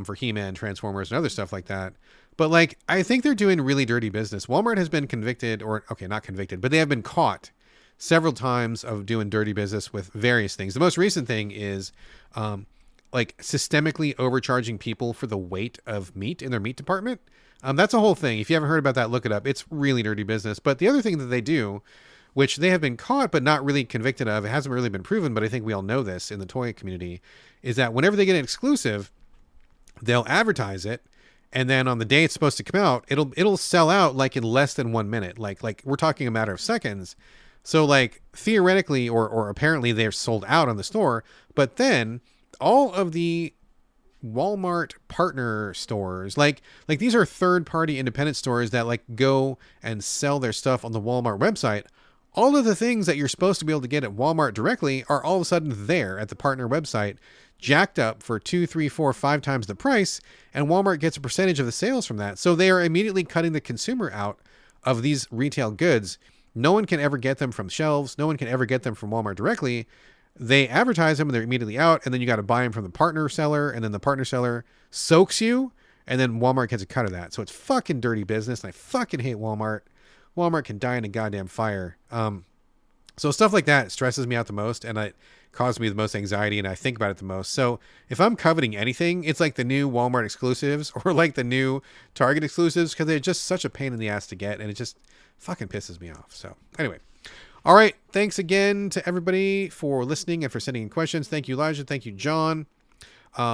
for He-Man, Transformers, and other stuff like that, but like I think they're doing really dirty business. Walmart has been convicted, or okay, not convicted, but they have been caught several times of doing dirty business with various things. The most recent thing is like systemically overcharging people for the weight of meat in their meat department. That's a whole thing. If you haven't heard about that, look it up. It's really dirty business. But the other thing that they do, which they have been caught but not really convicted of, it hasn't really been proven, but I think we all know this in the toy community, is that whenever they get an exclusive, they'll advertise it, and then on the day it's supposed to come out, it'll sell out like in less than 1 minute. Like we're talking a matter of seconds. So like theoretically or apparently they're sold out on the store, but then all of the Walmart partner stores, like these are third-party independent stores that like go and sell their stuff on the Walmart website. All of the things that you're supposed to be able to get at Walmart directly are all of a sudden there at the partner website, jacked up for 2, 3, 4, 5 times the price, and Walmart gets a percentage of the sales from that. So they are immediately cutting the consumer out of these retail goods. No one can ever get them from shelves. No one can ever get them from Walmart directly. They advertise them and they're immediately out, and then you got to buy them from the partner seller, and then the partner seller soaks you, and then Walmart gets a cut of that. So it's fucking dirty business, and I fucking hate Walmart. Walmart can die in a goddamn fire. So stuff like that stresses me out the most, and it causes me the most anxiety, and I think about it the most. So if I'm coveting anything, it's like the new Walmart exclusives or like the new Target exclusives, because they're just such a pain in the ass to get, and it just fucking pisses me off. So anyway. All right. Thanks again to everybody for listening and for sending in questions. Thank you, Elijah. Thank you, John.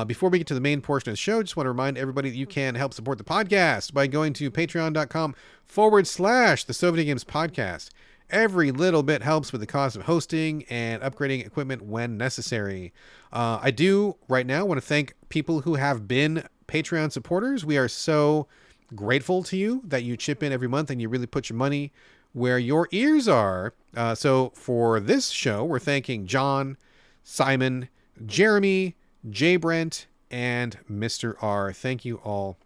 Before we get to the main portion of the show, just want to remind everybody that you can help support the podcast by going to patreon.com/the Soviet Games Podcast. Every little bit helps with the cost of hosting and upgrading equipment when necessary. I do right now want to thank people who have been Patreon supporters. We are so grateful to you that you chip in every month and you really put your money where your ears are. So for this show, we're thanking John, Simon, Jeremy, Jay Brent, and Mr. R. Thank you all.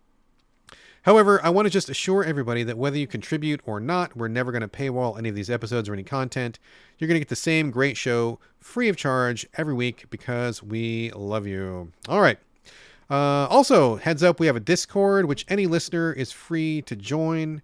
However, I want to just assure everybody that whether you contribute or not, we're never going to paywall any of these episodes or any content. You're going to get the same great show free of charge every week because we love you. All right. Also, heads up, we have a Discord, which any listener is free to join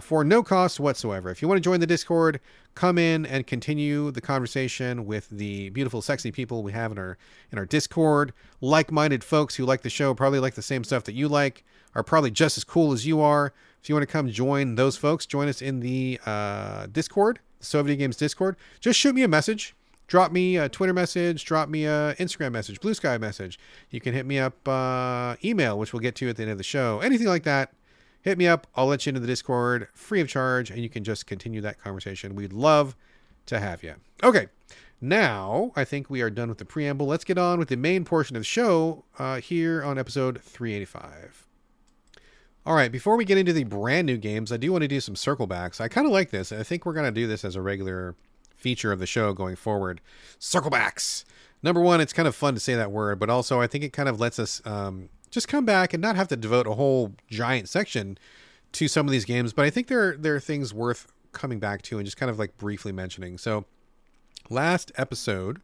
for no cost whatsoever. If you want to join the Discord, come in and continue the conversation with the beautiful, sexy people we have in our Discord. Like-minded folks who like the show, probably like the same stuff that you like, are probably just as cool as you are. If you want to come join those folks, join us in the Discord, the Soviet Games Discord. Just shoot me a message. Drop me a Twitter message. Drop me a Instagram message, Blue Sky message. You can hit me up email, which we'll get to at the end of the show. Anything like that. Hit me up. I'll let you into the Discord free of charge, and you can just continue that conversation. We'd love to have you. Okay, now I think we are done with the preamble. Let's get on with the main portion of the show here on episode 385. All right, before we get into the brand new games, I do want to do some circle backs. I kind of like this. I think we're going to do this as a regular feature of the show going forward. Circle backs. Number one, it's kind of fun to say that word, but also I think it kind of lets us just come back and not have to devote a whole giant section to some of these games. But I think there are things worth coming back to and just kind of like briefly mentioning. So last episode,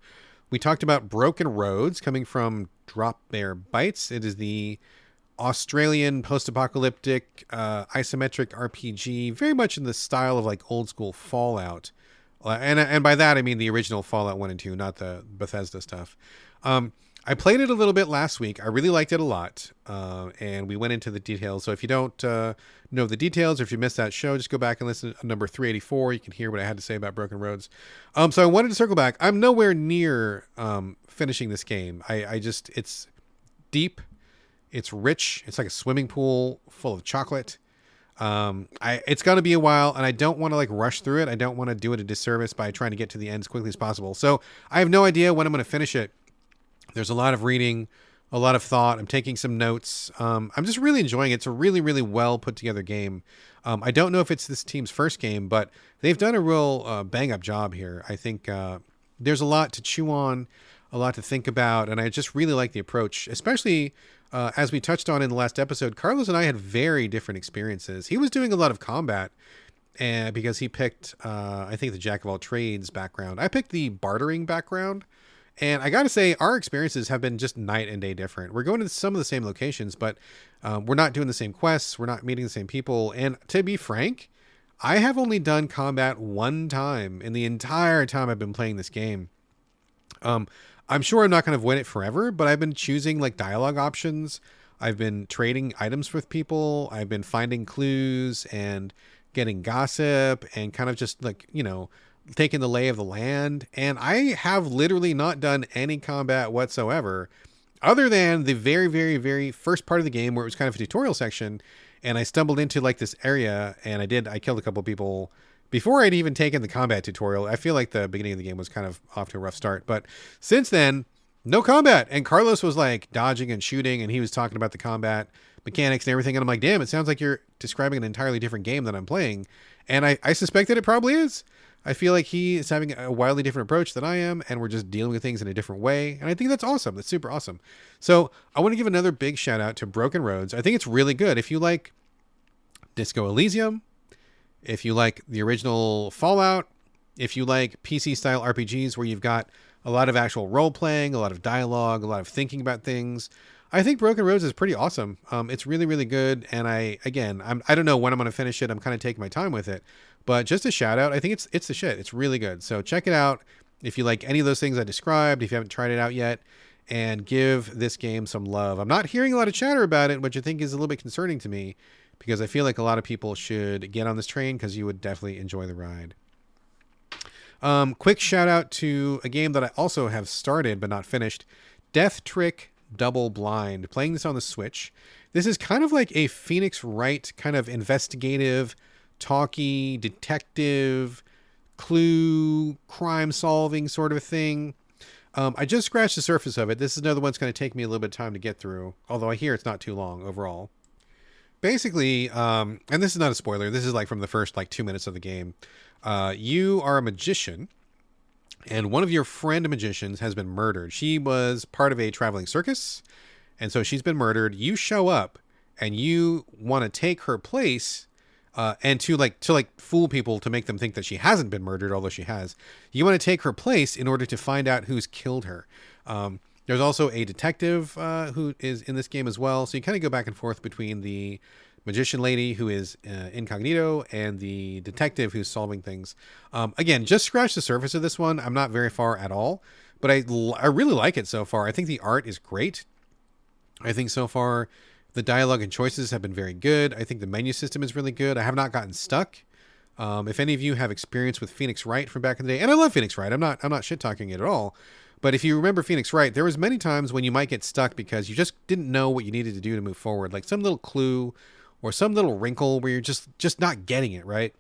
we talked about Broken Roads coming from Drop Bear Bites. It is the Australian post-apocalyptic isometric RPG, very much in the style of like old school Fallout. And by that, I mean the original Fallout 1 and 2, not the Bethesda stuff. I played it a little bit last week. I really liked it a lot. And we went into the details. So if you don't know the details, or if you missed that show, just go back and listen to number 384. You can hear what I had to say about Broken Roads. So I wanted to circle back. I'm nowhere near finishing this game. It's deep. It's rich. It's like a swimming pool full of chocolate. It's going to be a while, and I don't want to like rush through it. I don't want to do it a disservice by trying to get to the end as quickly as possible. So I have no idea when I'm going to finish it. There's a lot of reading, a lot of thought. I'm taking some notes. I'm just really enjoying it. It's a really, really well put together game. I don't know if it's this team's first game, but they've done a real bang up job here. I think there's a lot to chew on, a lot to think about, and I just really like the approach, especially as we touched on in the last episode. Carlos and I had very different experiences. He was doing a lot of combat, and because he picked, I think, the jack of all trades background. I picked the bartering background. And I got to say, our experiences have been just night and day different. We're going to some of the same locations, but we're not doing the same quests. We're not meeting the same people. And to be frank, I have only done combat one time in the entire time I've been playing this game. I'm sure I'm not going to win it forever, but I've been choosing like dialogue options. I've been trading items with people. I've been finding clues and getting gossip and kind of just like, taking the lay of the land. And I have literally not done any combat whatsoever other than the very, very, very first part of the game where it was kind of a tutorial section. And I stumbled into like this area and I killed a couple people before I'd even taken the combat tutorial. I feel like the beginning of the game was kind of off to a rough start, but since then, no combat. And Carlos was like dodging and shooting, and he was talking about the combat mechanics and everything. And I'm like, damn, it sounds like you're describing an entirely different game than I'm playing. And I suspect that it probably is. I feel like he is having a wildly different approach than I am, and we're just dealing with things in a different way. And I think that's awesome. That's super awesome. So I want to give another big shout out to Broken Roads. I think it's really good. If you like Disco Elysium, if you like the original Fallout, if you like PC style RPGs where you've got a lot of actual role playing, a lot of dialogue, a lot of thinking about things, I think Broken Roads is pretty awesome. It's really, really good. And I don't know when I'm going to finish it. I'm kind of taking my time with it. But just a shout out, I think it's the shit. It's really good. So check it out if you like any of those things I described, if you haven't tried it out yet, and give this game some love. I'm not hearing a lot of chatter about it, which I think is a little bit concerning to me, because I feel like a lot of people should get on this train because you would definitely enjoy the ride. Quick shout out to a game that I also have started but not finished, Death Trick Double Blind. Playing this on the Switch. This is kind of like a Phoenix Wright kind of investigative, talky, detective, clue, crime solving sort of a thing. I just scratched the surface of it. This is another one that's going to take me a little bit of time to get through, although I hear it's not too long overall. Basically, and this is not a spoiler, this is like from the first like 2 minutes of the game. You are a magician, and one of your friend magicians has been murdered. She was part of a traveling circus, and so she's been murdered. You show up, and you want to take her place, and to fool people to make them think that she hasn't been murdered, although she has. You want to take her place in order to find out who's killed her. There's also a detective who is in this game as well. So you kind of go back and forth between the magician lady who is incognito and the detective who's solving things. Again, just scratch the surface of this one. I'm not very far at all, but I really like it so far. I think the art is great. I think so far the dialogue and choices have been very good. I think the menu system is really good. I have not gotten stuck. If any of you have experience with Phoenix Wright from back in the day, and I love Phoenix Wright, I'm not shit talking it at all. But if you remember Phoenix Wright, there was many times when you might get stuck because you just didn't know what you needed to do to move forward. Like some little clue or some little wrinkle where you're just not getting it, right?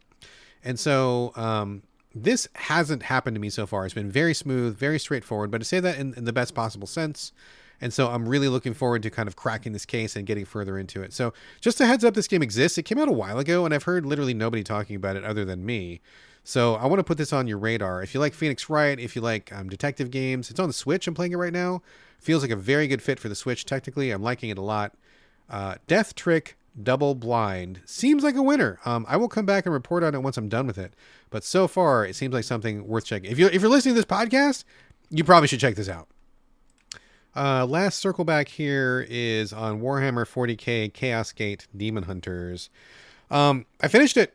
And so this hasn't happened to me so far. It's been very smooth, very straightforward, but I say that in the best possible sense. And so I'm really looking forward to kind of cracking this case and getting further into it. So just a heads up, this game exists. It came out a while ago, and I've heard literally nobody talking about it other than me. So I want to put this on your radar. If you like Phoenix Wright, if you like detective games, it's on the Switch. I'm playing it right now. Feels like a very good fit for the Switch. Technically, I'm liking it a lot. Death Trick Double Blind seems like a winner. I will come back and report on it once I'm done with it. But so far, it seems like something worth checking. If you're listening to this podcast, you probably should check this out. Last circle back here is on Warhammer 40k Chaos Gate Daemonhunters. I finished it.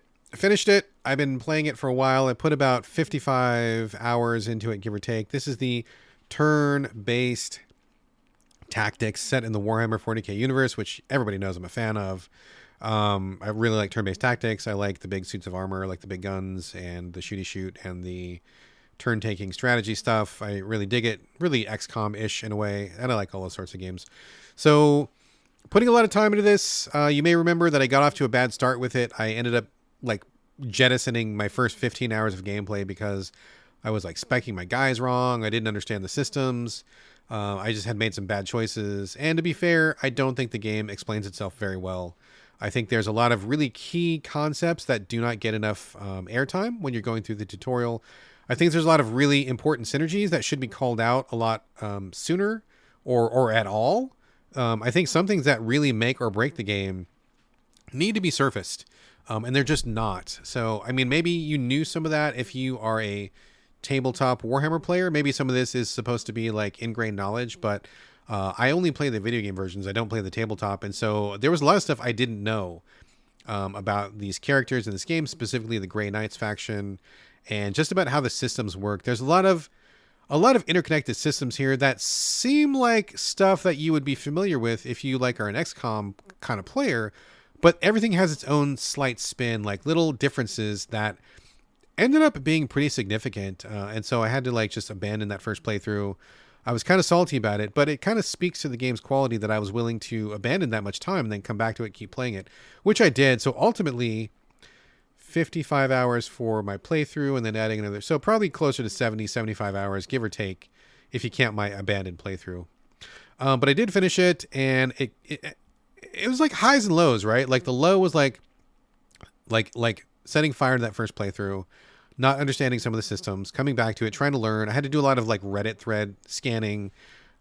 I've been playing it for a while. I put about 55 hours into it, give or take. This is the turn-based tactics set in the Warhammer 40k universe, which everybody knows I'm a fan of. I really like turn-based tactics. I like the big suits of armor, I like the big guns and the shooty shoot and the turn-taking strategy stuff. I really dig it. Really XCOM-ish in a way, and I like all those sorts of games. So putting a lot of time into this. You may remember that I got off to a bad start with it. I ended up like jettisoning my first 15 hours of gameplay because I was like specking my guys wrong. I didn't understand the systems. I just had made some bad choices. And to be fair, I don't think the game explains itself very well. I think there's a lot of really key concepts that do not get enough airtime when you're going through the tutorial. I think there's a lot of really important synergies that should be called out a lot sooner or at all. I think some things that really make or break the game need to be surfaced, and they're just not. So, I mean, maybe you knew some of that if you are a tabletop Warhammer player. Maybe some of this is supposed to be like ingrained knowledge, but I only play the video game versions. I don't play the tabletop, and so there was a lot of stuff I didn't know about these characters in this game, specifically the Grey Knights faction, and just about how the systems work. There's a lot of interconnected systems here that seem like stuff that you would be familiar with if you like are an XCOM kind of player, but everything has its own slight spin, like little differences that ended up being pretty significant. And so I had to like just abandon that first playthrough. I was kind of salty about it, but it kind of speaks to the game's quality that I was willing to abandon that much time and then come back to it, keep playing it, which I did. So ultimately 55 hours for my playthrough and then adding another. So probably closer to 70, 75 hours, give or take, if you count my abandoned playthrough. But I did finish it, and it was like highs and lows, right? Like the low was like setting fire to that first playthrough, not understanding some of the systems, coming back to it, trying to learn. I had to do a lot of like Reddit thread scanning.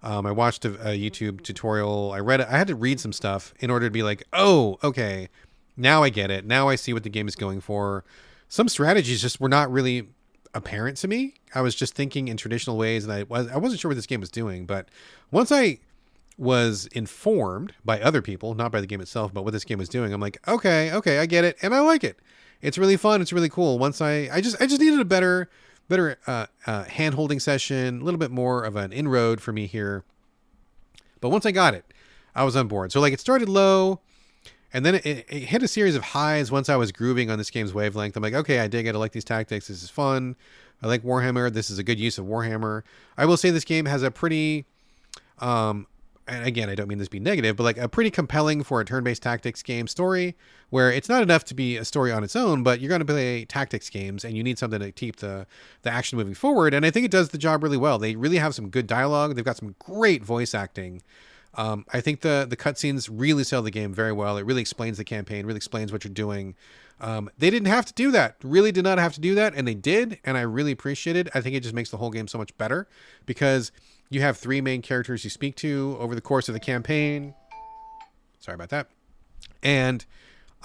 I watched a YouTube tutorial. I had to read some stuff in order to be like, oh, okay, now I get it. Now I see what the game is going for. Some strategies just were not really apparent to me. I was just thinking in traditional ways, and I wasn't sure what this game was doing. But once I was informed by other people, not by the game itself, but what this game was doing, I'm like, okay, I get it, and I like it. It's really fun. It's really cool. Once I just needed a better hand holding session, a little bit more of an inroad for me here. But once I got it, I was on board. So like it started low, and then it hit a series of highs once I was grooving on this game's wavelength. I'm like, okay, I dig it. I like these tactics. This is fun. I like Warhammer. This is a good use of Warhammer. I will say this game has a pretty, and again, I don't mean this to be negative, but like a pretty compelling for a turn-based tactics game story, where it's not enough to be a story on its own, but you're going to play tactics games and you need something to keep the action moving forward. And I think it does the job really well. They really have some good dialogue. They've got some great voice acting. I think the cutscenes really sell the game very well. It really explains the campaign, really explains what you're doing. They didn't have to do that, really did not have to do that, and they did, and I really appreciate it. I think it just makes the whole game so much better because you have 3 main characters you speak to over the course of the campaign. Sorry about that. And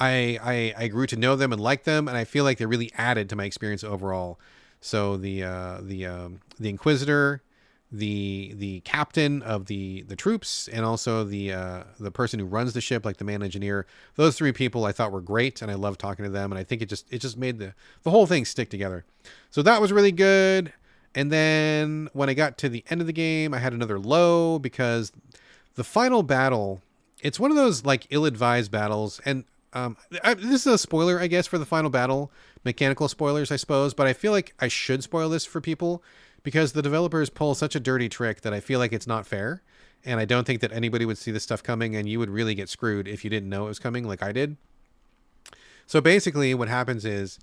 I grew to know them and like them, and I feel like they really added to my experience overall. So the Inquisitor, the captain of the troops, and also the person who runs the ship, like the man engineer, those 3 people I thought were great, and I loved talking to them, and I think it just made the whole thing stick together. So that was really good. And then when I got to the end of the game, I had another low because the final battle, it's one of those like ill-advised battles. And this is a spoiler, I guess, for the final battle. Mechanical spoilers, I suppose. But I feel like I should spoil this for people because the developers pull such a dirty trick that I feel like it's not fair. And I don't think that anybody would see this stuff coming, and you would really get screwed if you didn't know it was coming like I did. So basically what happens is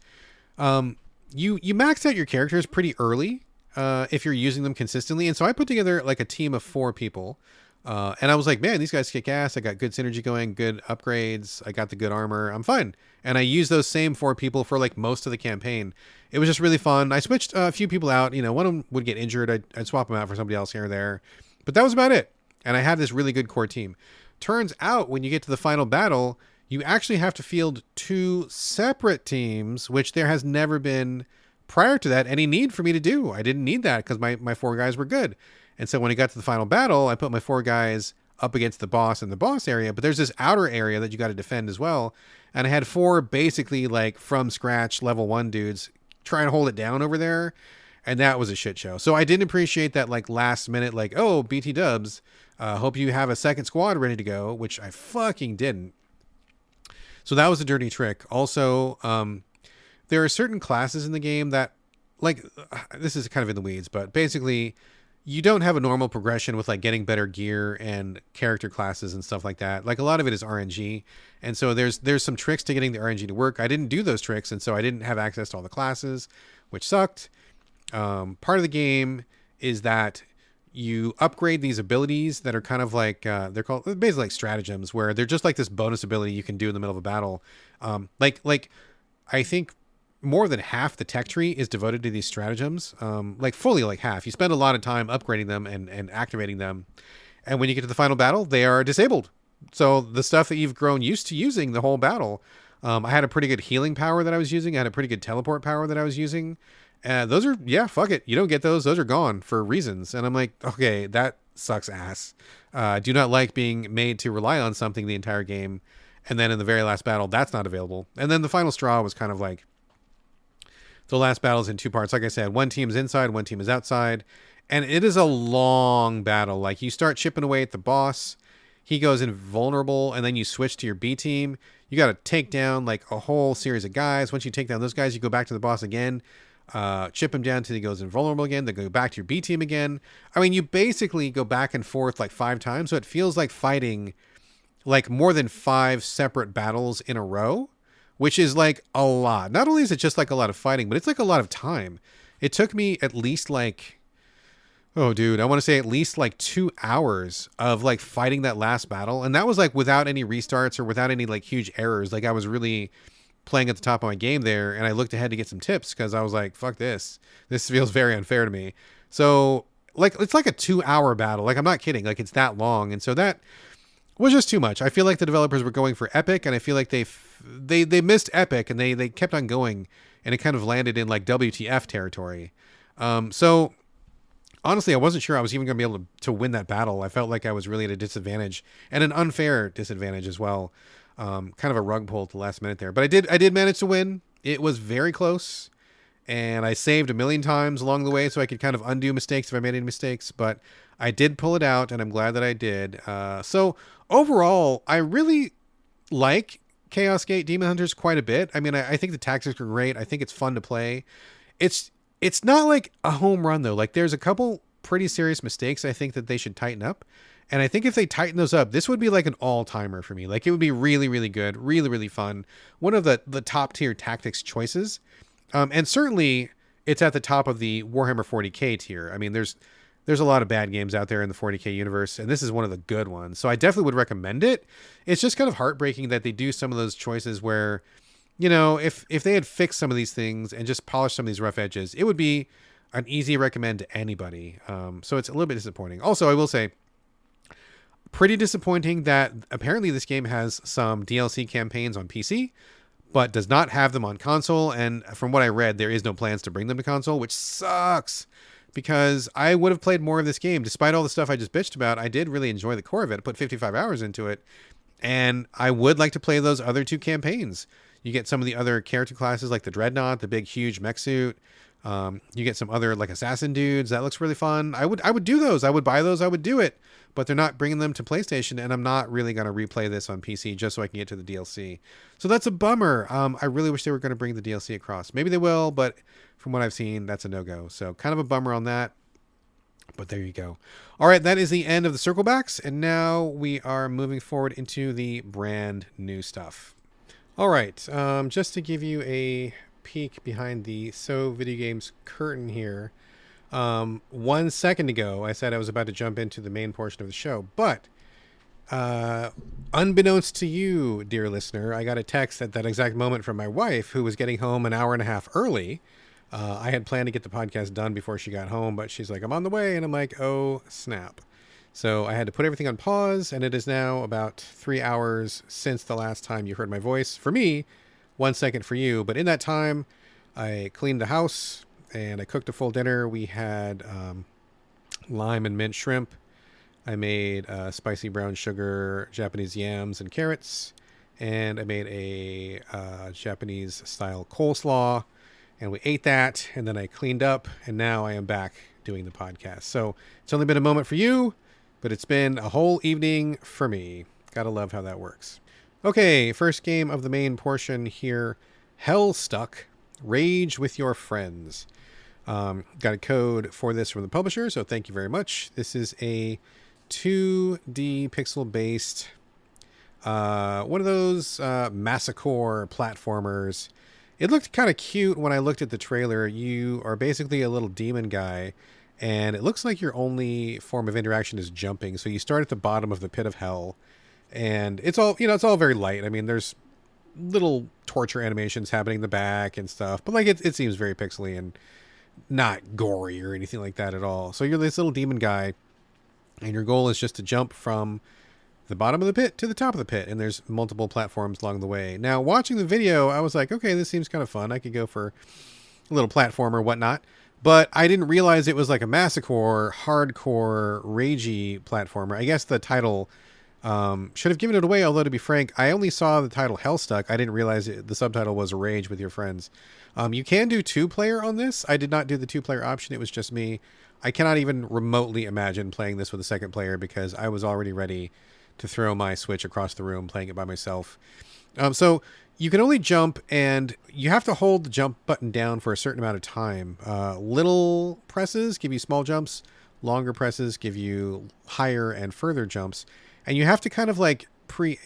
you max out your characters pretty early. If you're using them consistently. And so I put together like a team of 4 people. And I was like, man, these guys kick ass. I got good synergy going, good upgrades. I got the good armor. I'm fine. And I used those same 4 people for like most of the campaign. It was just really fun. I switched a few people out. You know, one of them would get injured. I'd swap them out for somebody else here or there. But that was about it. And I had this really good core team. Turns out when you get to the final battle, you actually have to field 2 separate teams, which there has never been prior to that any need for me to do. I didn't need that because my 4 guys were good. And so when it got to the final battle, I put my 4 guys up against the boss in the boss area, but there's this outer area that you got to defend as well. And I had 4 basically like from scratch level 1 dudes trying to hold it down over there. And that was a shit show. So I didn't appreciate that like last minute, like, oh, BT dubs, hope you have a second squad ready to go, which I fucking didn't. So that was a dirty trick. Also, there are certain classes in the game that, like, this is kind of in the weeds, but basically you don't have a normal progression with like getting better gear and character classes and stuff like that. Like a lot of it is RNG. And so there's some tricks to getting the RNG to work. I didn't do those tricks, and so I didn't have access to all the classes, which sucked. Part of the game is that you upgrade these abilities that are kind of like they're called basically like stratagems, where they're just like this bonus ability you can do in the middle of a battle. Like I think more than half the tech tree is devoted to these stratagems, like fully like half. You spend a lot of time upgrading them and activating them, and when you get to the final battle, they are disabled. So the stuff that you've grown used to using the whole battle, I had a pretty good healing power that I was using. I had a pretty good teleport power that I was using. Those are, yeah, fuck it. You don't get those. Those are gone for reasons. And I'm like, okay, that sucks ass. I do not like being made to rely on something the entire game. And then in the very last battle, that's not available. And then the final straw was kind of like, the last battle is in two parts. Like I said, one team is inside, one team is outside. And it is a long battle. Like you start chipping away at the boss. He goes invulnerable, and then you switch to your B team. You got to take down like a whole series of guys. Once you take down those guys, you go back to the boss again. Chip him down till he goes invulnerable again, then go back to your B team again. I mean, you basically go back and forth like 5 times, so it feels like fighting like more than 5 separate battles in a row, which is like a lot. Not only is it just like a lot of fighting, but it's like a lot of time. It took me at least like, oh dude, I want to say at least like 2 hours of like fighting that last battle, and that was like without any restarts or without any like huge errors. Like I was really playing at the top of my game there, and I looked ahead to get some tips because I was like, fuck this feels very unfair to me. So like it's like a 2-hour battle. Like I'm not kidding, like it's that long. And so that was just too much. I feel like the developers were going for epic, and I feel like they missed epic, and they kept on going, and it kind of landed in like WTF territory. So honestly, I wasn't sure I was even going to be able to win that battle. I felt like I was really at a disadvantage, and an unfair disadvantage as well. Kind of a rug pull at the last minute there, but I did manage to win. It was very close, and I saved a million times along the way, so I could kind of undo mistakes if I made any mistakes, but I did pull it out, and I'm glad that I did. So overall, I really like Chaos Gate Daemonhunters quite a bit. I mean, I think the tactics are great. I think it's fun to play. It's not like a home run though. Like there's a couple pretty serious mistakes I think that they should tighten up. And I think if they tighten those up, this would be like an all-timer for me. Like it would be really, really good, really, really fun. One of the top tier tactics choices. And certainly it's at the top of the Warhammer 40K tier. I mean, there's a lot of bad games out there in the 40K universe, and this is one of the good ones. So I definitely would recommend it. It's just kind of heartbreaking that they do some of those choices where, you know, if they had fixed some of these things and just polished some of these rough edges, it would be an easy recommend to anybody. So it's a little bit disappointing. Also, I will say, pretty disappointing that apparently this game has some DLC campaigns on PC, but does not have them on console. And from what I read, there is no plans to bring them to console, which sucks because I would have played more of this game. Despite all the stuff I just bitched about, I did really enjoy the core of it. I put 55 hours into it, and I would like to play those other 2 campaigns. You get some of the other character classes like the Dreadnought, the big, huge mech suit. You get some other like assassin dudes. That looks really fun. I would do those. I would buy those. I would do it. But they're not bringing them to PlayStation, and I'm not really going to replay this on PC just so I can get to the DLC. So that's a bummer. I really wish they were going to bring the DLC across. Maybe they will, but from what I've seen, that's a no-go. So kind of a bummer on that. But there you go. All right, that is the end of the circle backs, and now we are moving forward into the brand new stuff. All right, just to give you a peek behind the Videogames curtain here. 1 second ago, I said I was about to jump into the main portion of the show, but unbeknownst to you, dear listener, I got a text at that exact moment from my wife, who was getting home an hour and a half early. I had planned to get the podcast done before she got home, but she's like, I'm on the way, and I'm like, oh, snap. So I had to put everything on pause, and it is now about 3 hours since the last time you heard my voice. For me, 1 second for you, but in that time, I cleaned the house, and I cooked a full dinner. We had lime and mint shrimp. I made spicy brown sugar, Japanese yams and carrots. And I made a Japanese style coleslaw. And we ate that. And then I cleaned up. And now I am back doing the podcast. So it's only been a moment for you, but it's been a whole evening for me. Gotta love how that works. Okay, first game of the main portion here. Hellstuck, Rage with Your Friends. Got a code for this from the publisher, so thank you very much. This is a 2D pixel-based, one of those massacre platformers. It looked kind of cute when I looked at the trailer. You are basically a little demon guy, and it looks like your only form of interaction is jumping. So you start at the bottom of the pit of hell, and it's all, it's all very light. I mean, there's little torture animations happening in the back and stuff, but like it seems very pixely and not gory or anything like that at all. So you're this little demon guy, and your goal is just to jump from the bottom of the pit to the top of the pit, and there's multiple platforms along the way. Now, watching the video, I was like, okay, this seems kind of fun. I could go for a little platform or whatnot, but I didn't realize it was like a massacre, hardcore, ragey platformer. I guess the title should have given it away, although to be frank, I only saw the title Hellstuck. I didn't realize the subtitle was Rage with Your Friends. You can do 2-player on this. I did not do the 2-player option. It was just me. I cannot even remotely imagine playing this with a second player because I was already ready to throw my Switch across the room playing it by myself. So you can only jump, and you have to hold the jump button down for a certain amount of time. Little presses give you small jumps. Longer presses give you higher and further jumps. And you have to kind of like point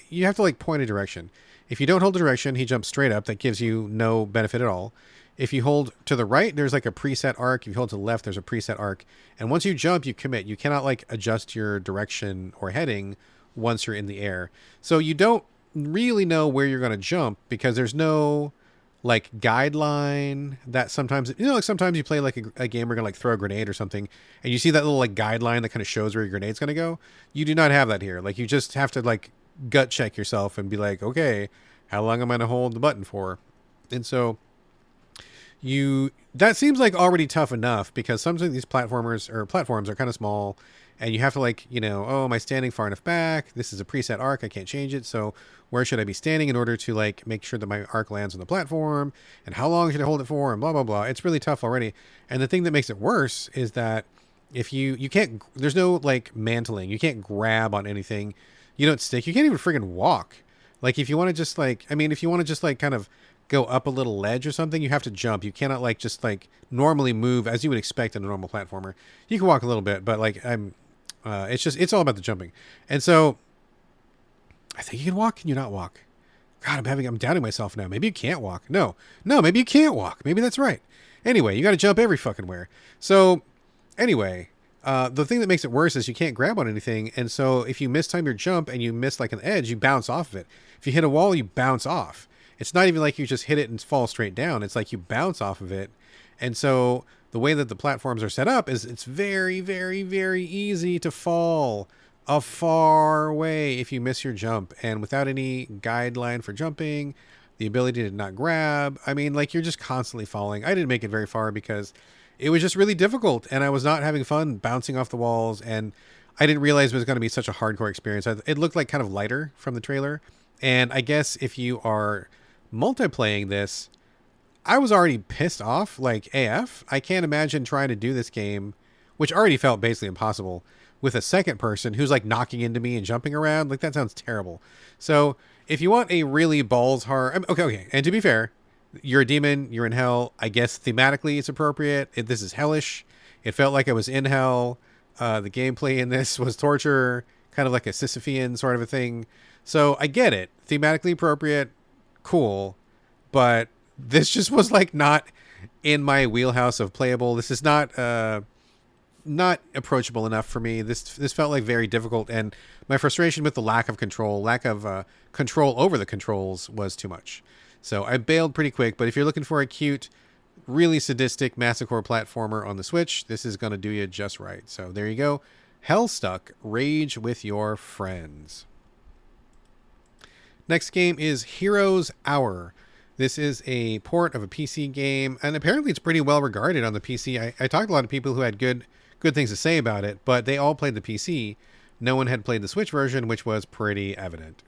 a direction. If you don't hold a direction, he jumps straight up. That gives you no benefit at all. If you hold to the right, there's like a preset arc. If you hold to the left, there's a preset arc. And once you jump, you commit. You cannot like adjust your direction or heading once you're in the air. So you don't really know where you're going to jump because there's no like guideline that sometimes, like sometimes you play like a game where you're going to like throw a grenade or something, and you see that little like guideline that kind of shows where your grenade's going to go. You do not have that here. Like you just have to like gut check yourself and be like, okay, how long am I going to hold the button for? And so that seems like already tough enough because some of these platforms are kind of small, and you have to like, oh, am I standing far enough back? This is a preset arc. I can't change it. So where should I be standing in order to like make sure that my arc lands on the platform? And how long should I hold it for? And blah, blah, blah. It's really tough already. And the thing that makes it worse is that if you can't, there's no like mantling. You can't grab on anything. You don't stick. You can't even friggin' walk. Like if you want to just like, if you want to just like kind of go up a little ledge or something, you have to jump. You cannot like just like normally move as you would expect in a normal platformer. You can walk a little bit, but like it's all about the jumping. And so I think you can walk. Can you not walk? God, I'm doubting myself now. Maybe you can't walk. No, maybe you can't walk. Maybe that's right. Anyway, you got to jump every fucking where. So anyway, the thing that makes it worse is you can't grab on anything. And so if you mistime your jump and you miss like an edge, you bounce off of it. If you hit a wall, you bounce off. It's not even like you just hit it and fall straight down. It's like you bounce off of it. And so the way that the platforms are set up is it's very, very, very easy to fall a far way if you miss your jump. And without any guideline for jumping, the ability to not grab, like you're just constantly falling. I didn't make it very far because it was just really difficult and I was not having fun bouncing off the walls, and I didn't realize it was going to be such a hardcore experience. It looked like kind of lighter from the trailer. And I guess if you are multiplaying this, I was already pissed off like AF. I can't imagine trying to do this game, which already felt basically impossible, with a second person who's like knocking into me and jumping around. Like that sounds terrible. So if you want a really balls hard, okay. And to be fair, you're a demon, you're in hell. I guess thematically it's appropriate. This is hellish. It felt like I was in hell. The gameplay in this was torture, kind of like a Sisyphean sort of a thing. So I get it. Thematically appropriate, cool. But this just was like not in my wheelhouse of playable. This is not approachable enough for me. This felt like very difficult, and my frustration with the lack of control over the controls was too much. So I bailed pretty quick. But if you're looking for a cute, really sadistic massacre platformer on the Switch, this is going to do you just right. So there you go. Hellstuck, Rage with Your Friends. Next game is Heroes Hour. This is a port of a PC game, and apparently it's pretty well regarded on the PC. I talked to a lot of people who had good things to say about it, but they all played the PC. No one had played the Switch version, which was pretty evident.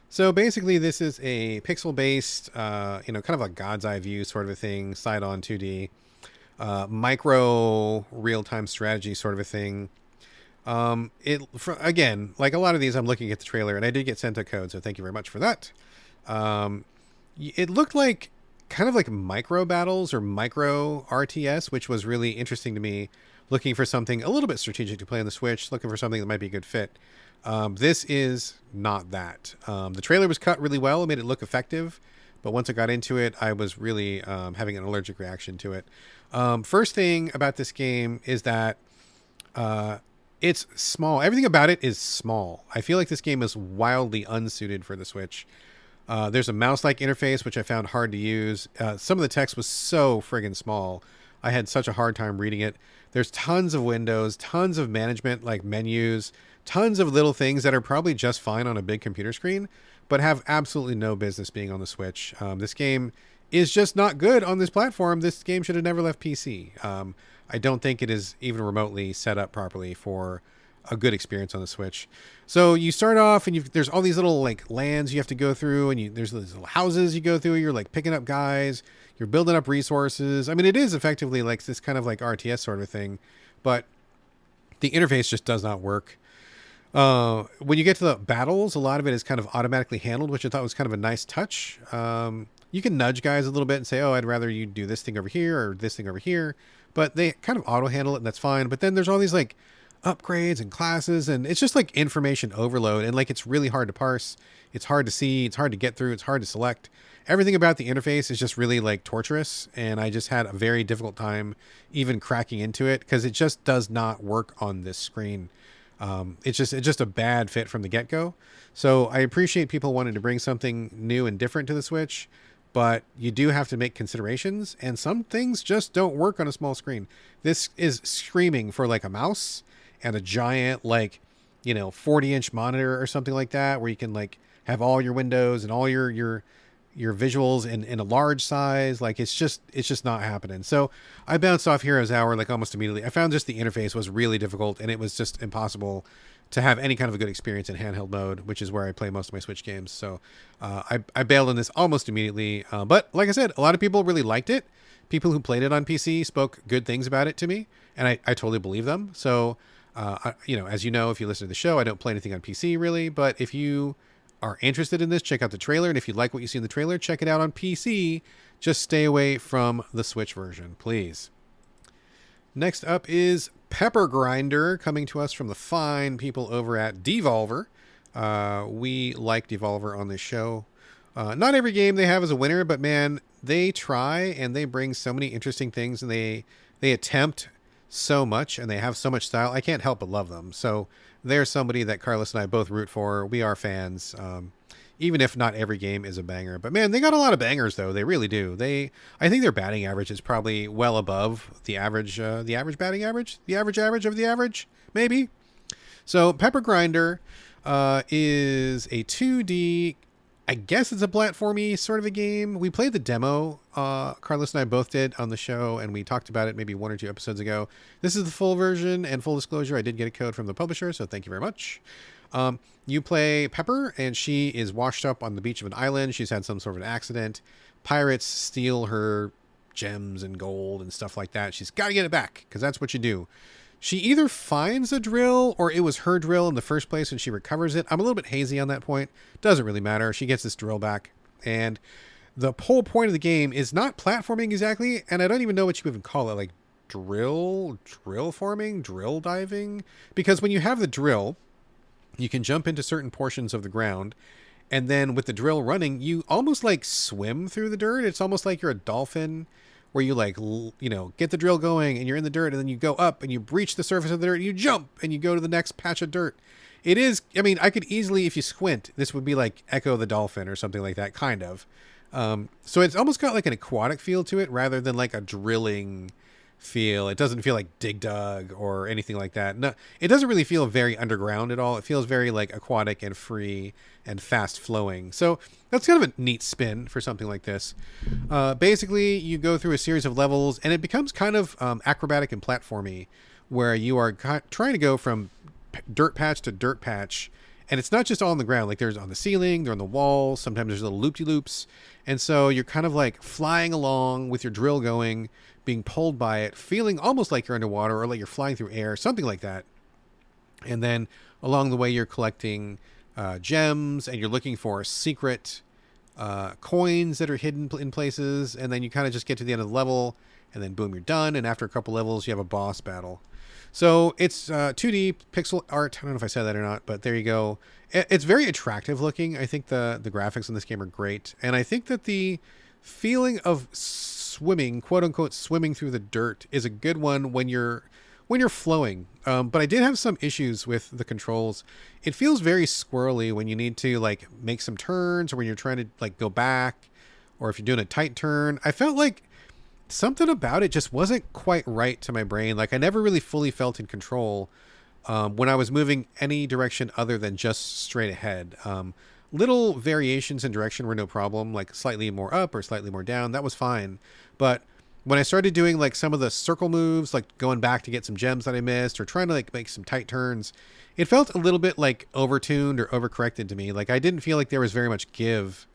So basically, this is a pixel-based, kind of a God's Eye view sort of a thing, side-on 2D, micro real-time strategy sort of a thing. Again, like a lot of these, I'm looking at the trailer, and I did get sent a code, so thank you very much for that. It looked like kind of like micro battles or micro RTS, which was really interesting to me. Looking for something a little bit strategic to play on the Switch, looking for something that might be a good fit. This is not that. The trailer was cut really well, it made it look effective, but once I got into it, I was really having an allergic reaction to it. First thing about this game is that it's small. Everything about it is small. I feel like this game is wildly unsuited for the Switch. There's a mouse-like interface, which I found hard to use. Some of the text was so friggin' small. I had such a hard time reading it. There's tons of windows, tons of management, like menus, tons of little things that are probably just fine on a big computer screen, but have absolutely no business being on the Switch. This game is just not good on this platform. This game should have never left PC. I don't think it is even remotely set up properly for a good experience on the Switch. So you start off and there's all these little like lands you have to go through, and there's these little houses you go through. You're like picking up guys, you're building up resources. I mean, it is effectively like this kind of like RTS sort of thing, but the interface just does not work. When you get to the battles, a lot of it is kind of automatically handled, which I thought was kind of a nice touch. You can nudge guys a little bit and say, oh, I'd rather you do this thing over here or this thing over here, but they kind of auto handle it, and that's fine. But then there's all these like upgrades and classes, and it's just like information overload, and like it's really hard to parse. It's hard to see, it's hard to get through, it's hard to select. Everything about the interface is just really like torturous, and I just had a very difficult time even cracking into it because it just does not work on this screen. It's just a bad fit from the get-go. So I appreciate people wanting to bring something new and different to the Switch, but you do have to make considerations, and some things just don't work on a small screen. This is screaming for like a mouse and a giant, like, 40-inch monitor or something like that, where you can like have all your windows and all your visuals in a large size. Like it's just not happening. So I bounced off Hero's Hour like almost immediately. I found just the interface was really difficult, and it was just impossible to have any kind of a good experience in handheld mode, which is where I play most of my Switch games. So I bailed on this almost immediately. But like I said, a lot of people really liked it. People who played it on PC spoke good things about it to me, and I totally believe them. So, as you know, if you listen to the show, I don't play anything on PC really, but if you are interested in this, check out the trailer. And if you like what you see in the trailer, check it out on PC. Just stay away from the Switch version, please. Next up is Pepper Grinder, coming to us from the fine people over at Devolver. We like Devolver on this show. Not every game they have is a winner, but man, they try and they bring so many interesting things, and they attempt so much, and they have so much style. I can't help but love them. So they're somebody that Carlos and I both root for. We are fans, even if not every game is a banger. But man, they got a lot of bangers though. They really do. I think their batting average is probably well above the average batting average, the average of the average, maybe. So Pepper Grinder is a 2D. I guess it's a platformy sort of a game. We played the demo. Carlos and I both did on the show, and we talked about it maybe 1 or 2 episodes ago. This is the full version, and full disclosure, I did get a code from the publisher, so thank you very much. You play Pepper, and she is washed up on the beach of an island. She's had some sort of an accident. Pirates steal her gems and gold and stuff like that. She's got to get it back, because that's what you do. She either finds a drill, or it was her drill in the first place and she recovers it. I'm a little bit hazy on that point. Doesn't really matter. She gets this drill back. And the whole point of the game is not platforming exactly, and I don't even know what you even call it, like drill farming, drill diving. Because when you have the drill, you can jump into certain portions of the ground, and then with the drill running, you almost like swim through the dirt. It's almost like you're a dolphin, where you like, get the drill going and you're in the dirt, and then you go up and you breach the surface of the dirt and you jump and you go to the next patch of dirt. It is, I could easily, if you squint, this would be like Echo the Dolphin or something like that, kind of. So it's almost got like an aquatic feel to it rather than like a drilling feel. It doesn't feel like Dig Dug or anything like that. No, it doesn't really feel very underground at all. It feels very like aquatic and free and fast flowing. So that's kind of a neat spin for something like this. Basically, you go through a series of levels, and it becomes kind of acrobatic and platformy, where you are trying to go from dirt patch to dirt patch. And it's not just all on the ground. Like there's on the ceiling, they're on the walls. Sometimes there's little loop-de-loops. And so you're kind of like flying along with your drill going, being pulled by it, feeling almost like you're underwater or like you're flying through air, something like that. And then along the way, you're collecting gems, and you're looking for secret coins that are hidden in places, and then you kind of just get to the end of the level, and then boom, you're done. And after a couple levels, you have a boss battle. So it's 2D pixel art. I don't know if I said that or not, but there you go. It's very attractive looking. I think the graphics in this game are great, and I think that the feeling of swimming, quote unquote, swimming through the dirt is a good one when you're flowing. But I did have some issues with the controls. It feels very squirrely when you need to like make some turns, or when you're trying to like go back, or if you're doing a tight turn. I felt like something about it just wasn't quite right to my brain. Like I never really fully felt in control when I was moving any direction other than just straight ahead. Little variations in direction were no problem, like slightly more up or slightly more down. That was fine. But when I started doing like some of the circle moves, like going back to get some gems that I missed, or trying to like make some tight turns, it felt a little bit like overtuned or overcorrected to me. Like I didn't feel like there was very much give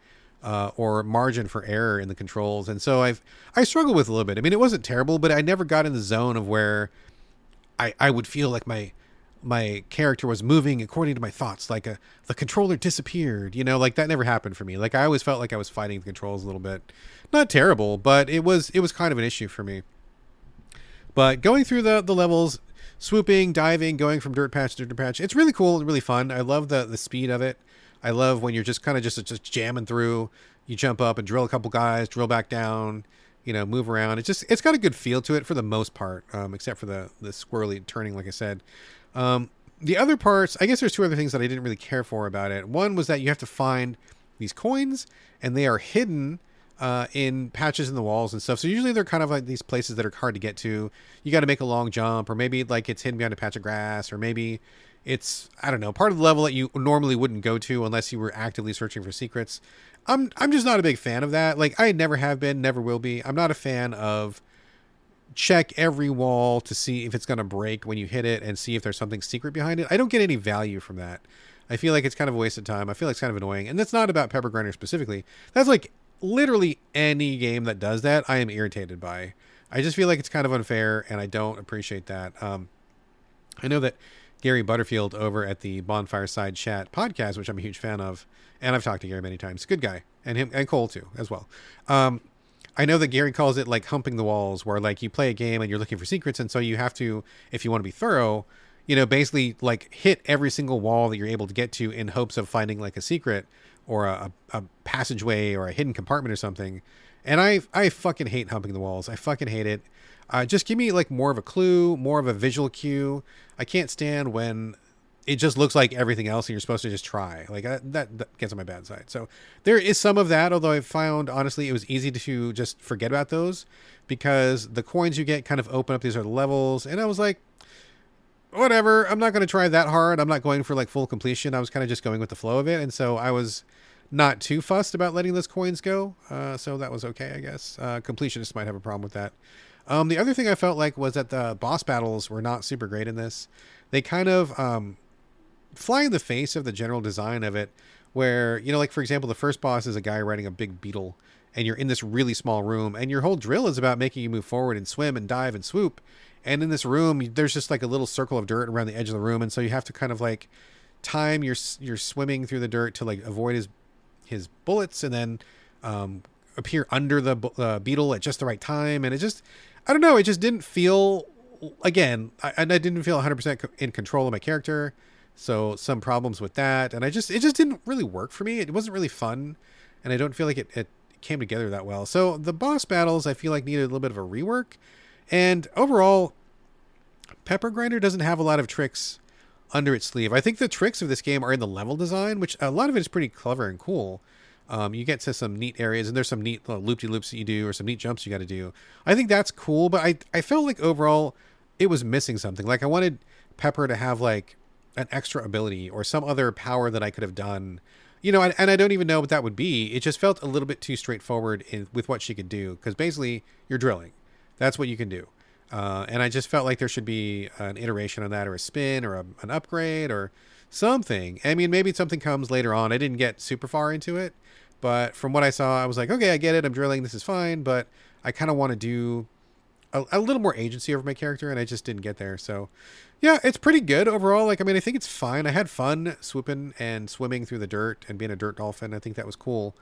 or margin for error in the controls. And so I struggled with a little bit. I mean, it wasn't terrible, but I never got in the zone of where I would feel like my character was moving according to my thoughts, like the controller disappeared, like that never happened for me. Like I always felt like I was fighting the controls a little bit. Not terrible, but it was kind of an issue for me. But going through the levels, swooping, diving, going from dirt patch to dirt patch, it's really cool and really fun. I love the speed of it. I love when you're just kind of just jamming through. You jump up and drill a couple guys, drill back down, move around. It's got a good feel to it for the most part, except for the squirrely turning, like I said. The other parts, I guess there's two other things that I didn't really care for about it. One was that you have to find these coins, and they are hidden in patches in the walls and stuff. So usually they're kind of like these places that are hard to get to. You got to make a long jump, or maybe like it's hidden behind a patch of grass, or maybe it's, I don't know, part of the level that you normally wouldn't go to unless you were actively searching for secrets. I'm just not a big fan of that. Like I never have been, never will be. I'm not a fan of check every wall to see if it's going to break when you hit it and see if there's something secret behind it. I don't get any value from that. I feel like it's kind of a waste of time. I feel like it's kind of annoying. And that's not about Pepper Grinder specifically. That's like literally any game that does that, I am irritated by. I just feel like it's kind of unfair, and I don't appreciate that. I know that Gary Butterfield over at the Bonfire Side Chat podcast, which I'm a huge fan of, and I've talked to Gary many times, good guy, and him and Cole too as well. I know that Gary calls it like humping the walls, where like you play a game and you're looking for secrets, and so you have to, if you want to be thorough, basically like hit every single wall that you're able to get to in hopes of finding like a secret or a passageway or a hidden compartment or something. And I fucking hate humping the walls. I fucking hate it. Just give me like more of a clue, more of a visual cue. I can't stand when it just looks like everything else and you're supposed to just try. Like that gets on my bad side. So there is some of that, although I found honestly it was easy to just forget about those, because the coins you get kind of open up these other levels, and I was like, whatever, I'm not going to try that hard. I'm not going for like full completion. I was kind of just going with the flow of it, and so I was not too fussed about letting those coins go. So that was okay, I guess. Completionists might have a problem with that. The other thing I felt like was that the boss battles were not super great in this. They kind of fly in the face of the general design of it, where, like for example, the first boss is a guy riding a big beetle, and you're in this really small room, and your whole drill is about making you move forward and swim and dive and swoop. And in this room, there's just like a little circle of dirt around the edge of the room, and so you have to kind of like time your swimming through the dirt to like avoid his bullets, and then appear under the beetle at just the right time. And I don't know, it just didn't feel, again, I didn't feel 100% in control of my character. So some problems with that, and it just didn't really work for me. It wasn't really fun, and I don't feel like it came together that well. So the boss battles, I feel like, needed a little bit of a rework. And overall, Pepper Grinder doesn't have a lot of tricks under its sleeve. I think the tricks of this game are in the level design, which a lot of it is pretty clever and cool. You get to some neat areas, and there's some neat loop-de-loops that you do, or some neat jumps you got to do. I think that's cool, but I felt like overall it was missing something. Like I wanted Pepper to have like an extra ability or some other power that I could have done, and I don't even know what that would be. It just felt a little bit too straightforward with what she could do, because basically you're drilling. That's what you can do. And I just felt like there should be an iteration on that, or a spin, or an upgrade, or something. I mean, maybe something comes later on. I didn't get super far into it, but from what I saw, I was like, okay, I get it. I'm drilling. This is fine. But I kind of want to do a little more agency over my character, and I just didn't get there. So yeah, it's pretty good overall. Like, I mean, I think it's fine. I had fun swooping and swimming through the dirt and being a dirt dolphin. I think that was cool.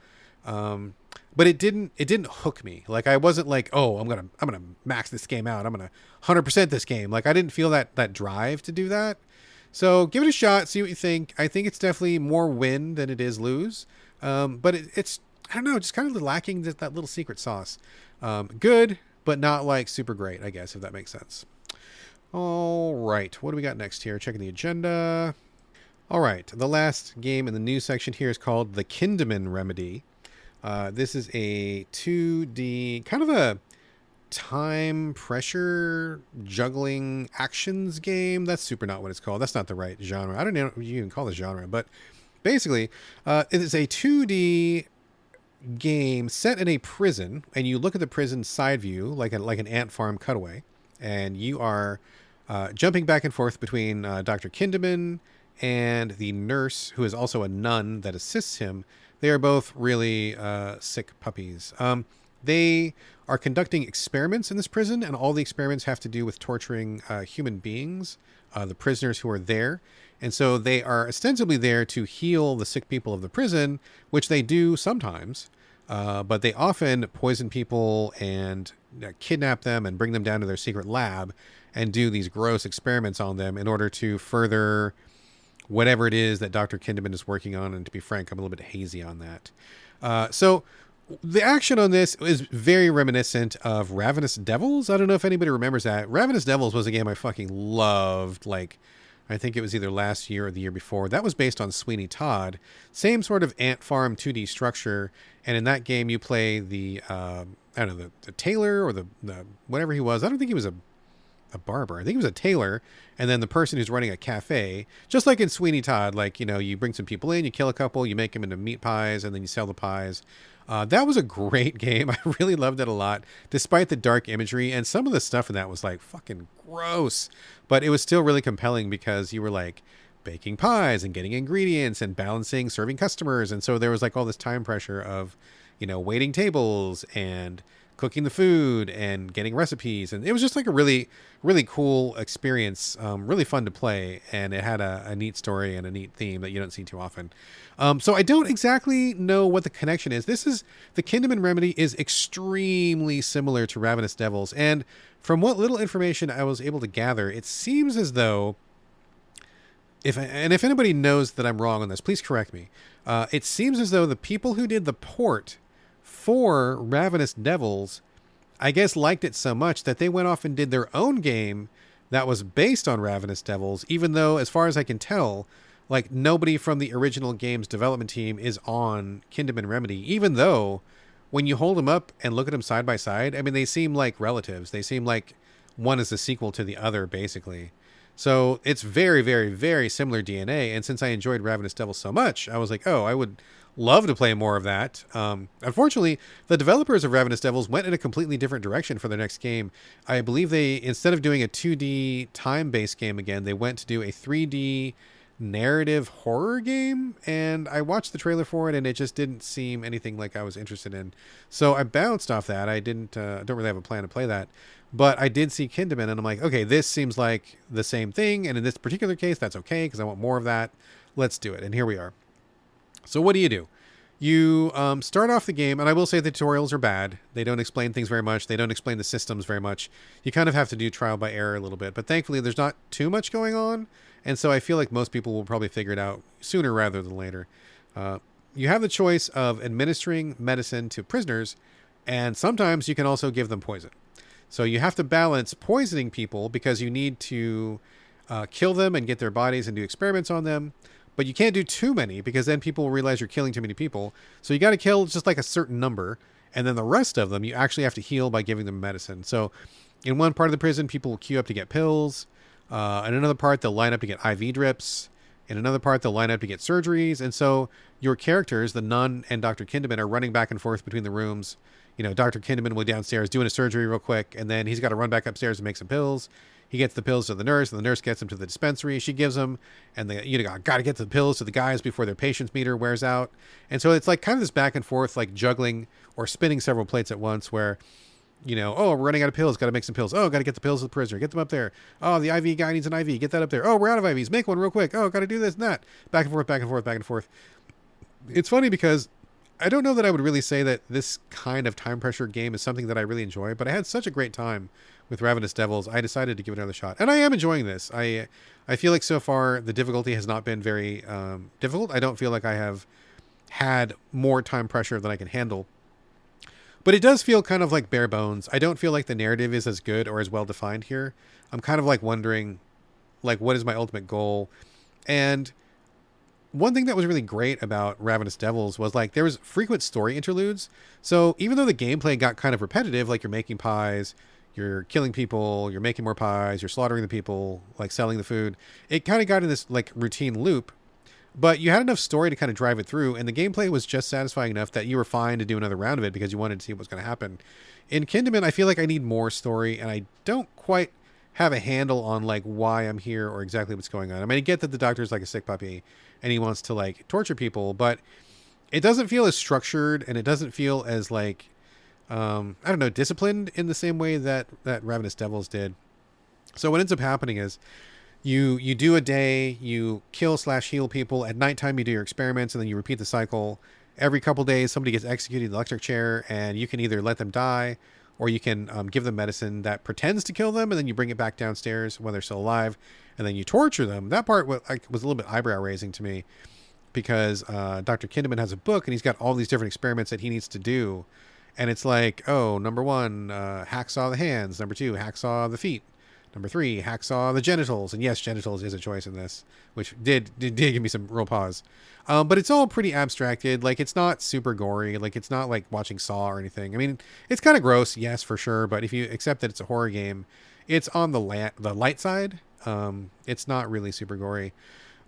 But it didn't hook me. Like I wasn't like, oh, I'm gonna max this game out. I'm gonna 100% this game. Like I didn't feel that drive to do that. So give it a shot, see what you think. I think it's definitely more win than it is lose. But it's I don't know, just kind of lacking that little secret sauce. Good, but not like super great, I guess, if that makes sense. All right, what do we got next here? Checking the agenda. All right, the last game in the news section here is called the Kindeman Remedy. This is a 2D, kind of a time pressure juggling actions game. That's super not what it's called. That's not the right genre. I don't know what you even call this genre, but basically, it is a 2D game set in a prison, and you look at the prison side view like an ant farm cutaway, and you are jumping back and forth between Dr. Kindeman and the nurse, who is also a nun that assists him. They are both really sick puppies. They are conducting experiments in this prison, and all the experiments have to do with torturing human beings, the prisoners who are there. And so they are ostensibly there to heal the sick people of the prison, which they do sometimes. But they often poison people and kidnap them and bring them down to their secret lab and do these gross experiments on them in order to further whatever it is that Dr. Kindeman is working on. And to be frank, I'm a little bit hazy on that. So the action on this is very reminiscent of Ravenous Devils. I don't know if anybody remembers that. Ravenous Devils was a game I fucking loved. Like, I think it was either last year or the year before. That was based on Sweeney Todd. Same sort of ant farm 2D structure. And in that game, you play the, I don't know, the tailor or the whatever he was. I don't think he was a barber. I think he was a tailor. And then the person who's running a cafe, just like in Sweeney Todd, like, you know, you bring some people in, you kill a couple, you make them into meat pies, and then you sell the pies. That was a great game. I really loved it a lot, despite the dark imagery. And some of the stuff in that was like fucking gross, but it was still really compelling because you were like baking pies and getting ingredients and balancing serving customers. And so there was like all this time pressure of, you know, waiting tables and cooking the food and getting recipes. And it was just like a really, really cool experience. Really fun to play. And it had a neat story and a neat theme that you don't see too often. So I don't exactly know what the connection is. The Kindeman Remedy is extremely similar to Ravenous Devils. And from what little information I was able to gather, it seems as though, if anybody knows that I'm wrong on this, please correct me. It seems as though the people who did the port for Ravenous Devils, I guess, liked it so much that they went off and did their own game that was based on Ravenous Devils, even though, as far as I can tell, like, nobody from the original game's development team is on Kindeman Remedy, even though when you hold them up and look at them side by side, I mean, they seem like relatives. They seem like one is the sequel to the other, basically. So it's very, very, very similar DNA. And since I enjoyed Ravenous Devils so much, I was like, oh, I would love to play more of that. Unfortunately, the developers of Ravenous Devils went in a completely different direction for their next game. I believe they, instead of doing a 2D time-based game again, they went to do a 3D narrative horror game, and I watched the trailer for it, and it just didn't seem anything like I was interested in. So I bounced off that. I don't really have a plan to play that, but I did see Kindeman, and I'm like, okay, this seems like the same thing, and in this particular case, that's okay because I want more of that. Let's do it, and here we are. So what do? You start off the game, and I will say the tutorials are bad. They don't explain things very much. They don't explain the systems very much. You kind of have to do trial by error a little bit, but thankfully there's not too much going on. And so I feel like most people will probably figure it out sooner rather than later. You have the choice of administering medicine to prisoners, and sometimes you can also give them poison. So you have to balance poisoning people because you need to kill them and get their bodies and do experiments on them. But you can't do too many because then people will realize you're killing too many people. So you got to kill just like a certain number. And then the rest of them, you actually have to heal by giving them medicine. So in one part of the prison, people will queue up to get pills. In another part, they'll line up to get IV drips. In another part, they'll line up to get surgeries. And so your characters, the nun and Dr. Kindeman, are running back and forth between the rooms. You know, Dr. Kindeman will be downstairs doing a surgery real quick, and then he's got to run back upstairs and make some pills. He gets the pills to the nurse, and the nurse gets them to the dispensary. She gives them, and got to get the pills to the guys before their patience meter wears out. And so it's like kind of this back and forth, like juggling or spinning several plates at once where, you know, oh, we're running out of pills. Got to make some pills. Oh, got to get the pills to the prisoner. Get them up there. Oh, the IV guy needs an IV. Get that up there. Oh, we're out of IVs. Make one real quick. Oh, got to do this and that. Back and forth, back and forth, back and forth. It's funny because I don't know that I would really say that this kind of time pressure game is something that I really enjoy, but I had such a great time with Ravenous Devils. I decided to give it another shot, and I am enjoying this. I feel like so far the difficulty has not been very difficult. I don't feel like I have had more time pressure than I can handle. But it does feel kind of like bare bones. I don't feel like the narrative is as good or as well defined here. I'm kind of like wondering, like, what is my ultimate goal? And one thing that was really great about Ravenous Devils was like there was frequent story interludes. So even though the gameplay got kind of repetitive, like you're making pies, you're killing people, you're making more pies, you're slaughtering the people, like selling the food, it kind of got in this like routine loop. But you had enough story to kind of drive it through, and the gameplay was just satisfying enough that you were fine to do another round of it because you wanted to see what was going to happen. In Kindeman, I feel like I need more story, and I don't quite have a handle on like why I'm here or exactly what's going on. I mean, I get that the doctor's like a sick puppy and he wants to like torture people, but it doesn't feel as structured, and it doesn't feel as like I don't know, disciplined in the same way that Ravenous Devils did. So what ends up happening is you do a day, you kill/heal people. At nighttime, you do your experiments, and then you repeat the cycle. Every couple days, somebody gets executed in the electric chair, and you can either let them die, or you can give them medicine that pretends to kill them, and then you bring it back downstairs when they're still alive, and then you torture them. That part was a little bit eyebrow raising to me, because Dr. Kindeman has a book, and he's got all these different experiments that he needs to do. And it's like, oh, number 1, hacksaw the hands. Number 2, hacksaw the feet. Number 3, hacksaw the genitals. And yes, genitals is a choice in this, which did give me some real pause. But it's all pretty abstracted. Like, it's not super gory. Like, it's not like watching Saw or anything. I mean, it's kind of gross, yes, for sure. But if you accept that it's a horror game, it's on the light side. It's not really super gory.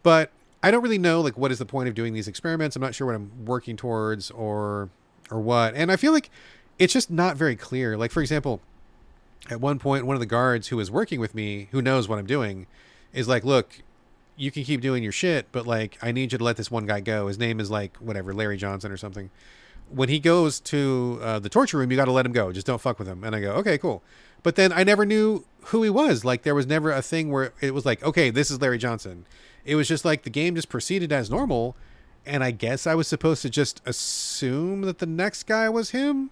But I don't really know, like, what is the point of doing these experiments. I'm not sure what I'm working towards or what. And I feel like it's just not very clear. Like, for example, at one point, one of the guards who is working with me, who knows what I'm doing, is like, look, you can keep doing your shit, but like, I need you to let this one guy go. His name is like, whatever, Larry Johnson or something. When he goes to the torture room, you got to let him go. Just don't fuck with him. And I go, okay, cool. But then I never knew who he was. Like, there was never a thing where it was like, okay, this is Larry Johnson. It was just like the game just proceeded as normal. And I guess I was supposed to just assume that the next guy was him.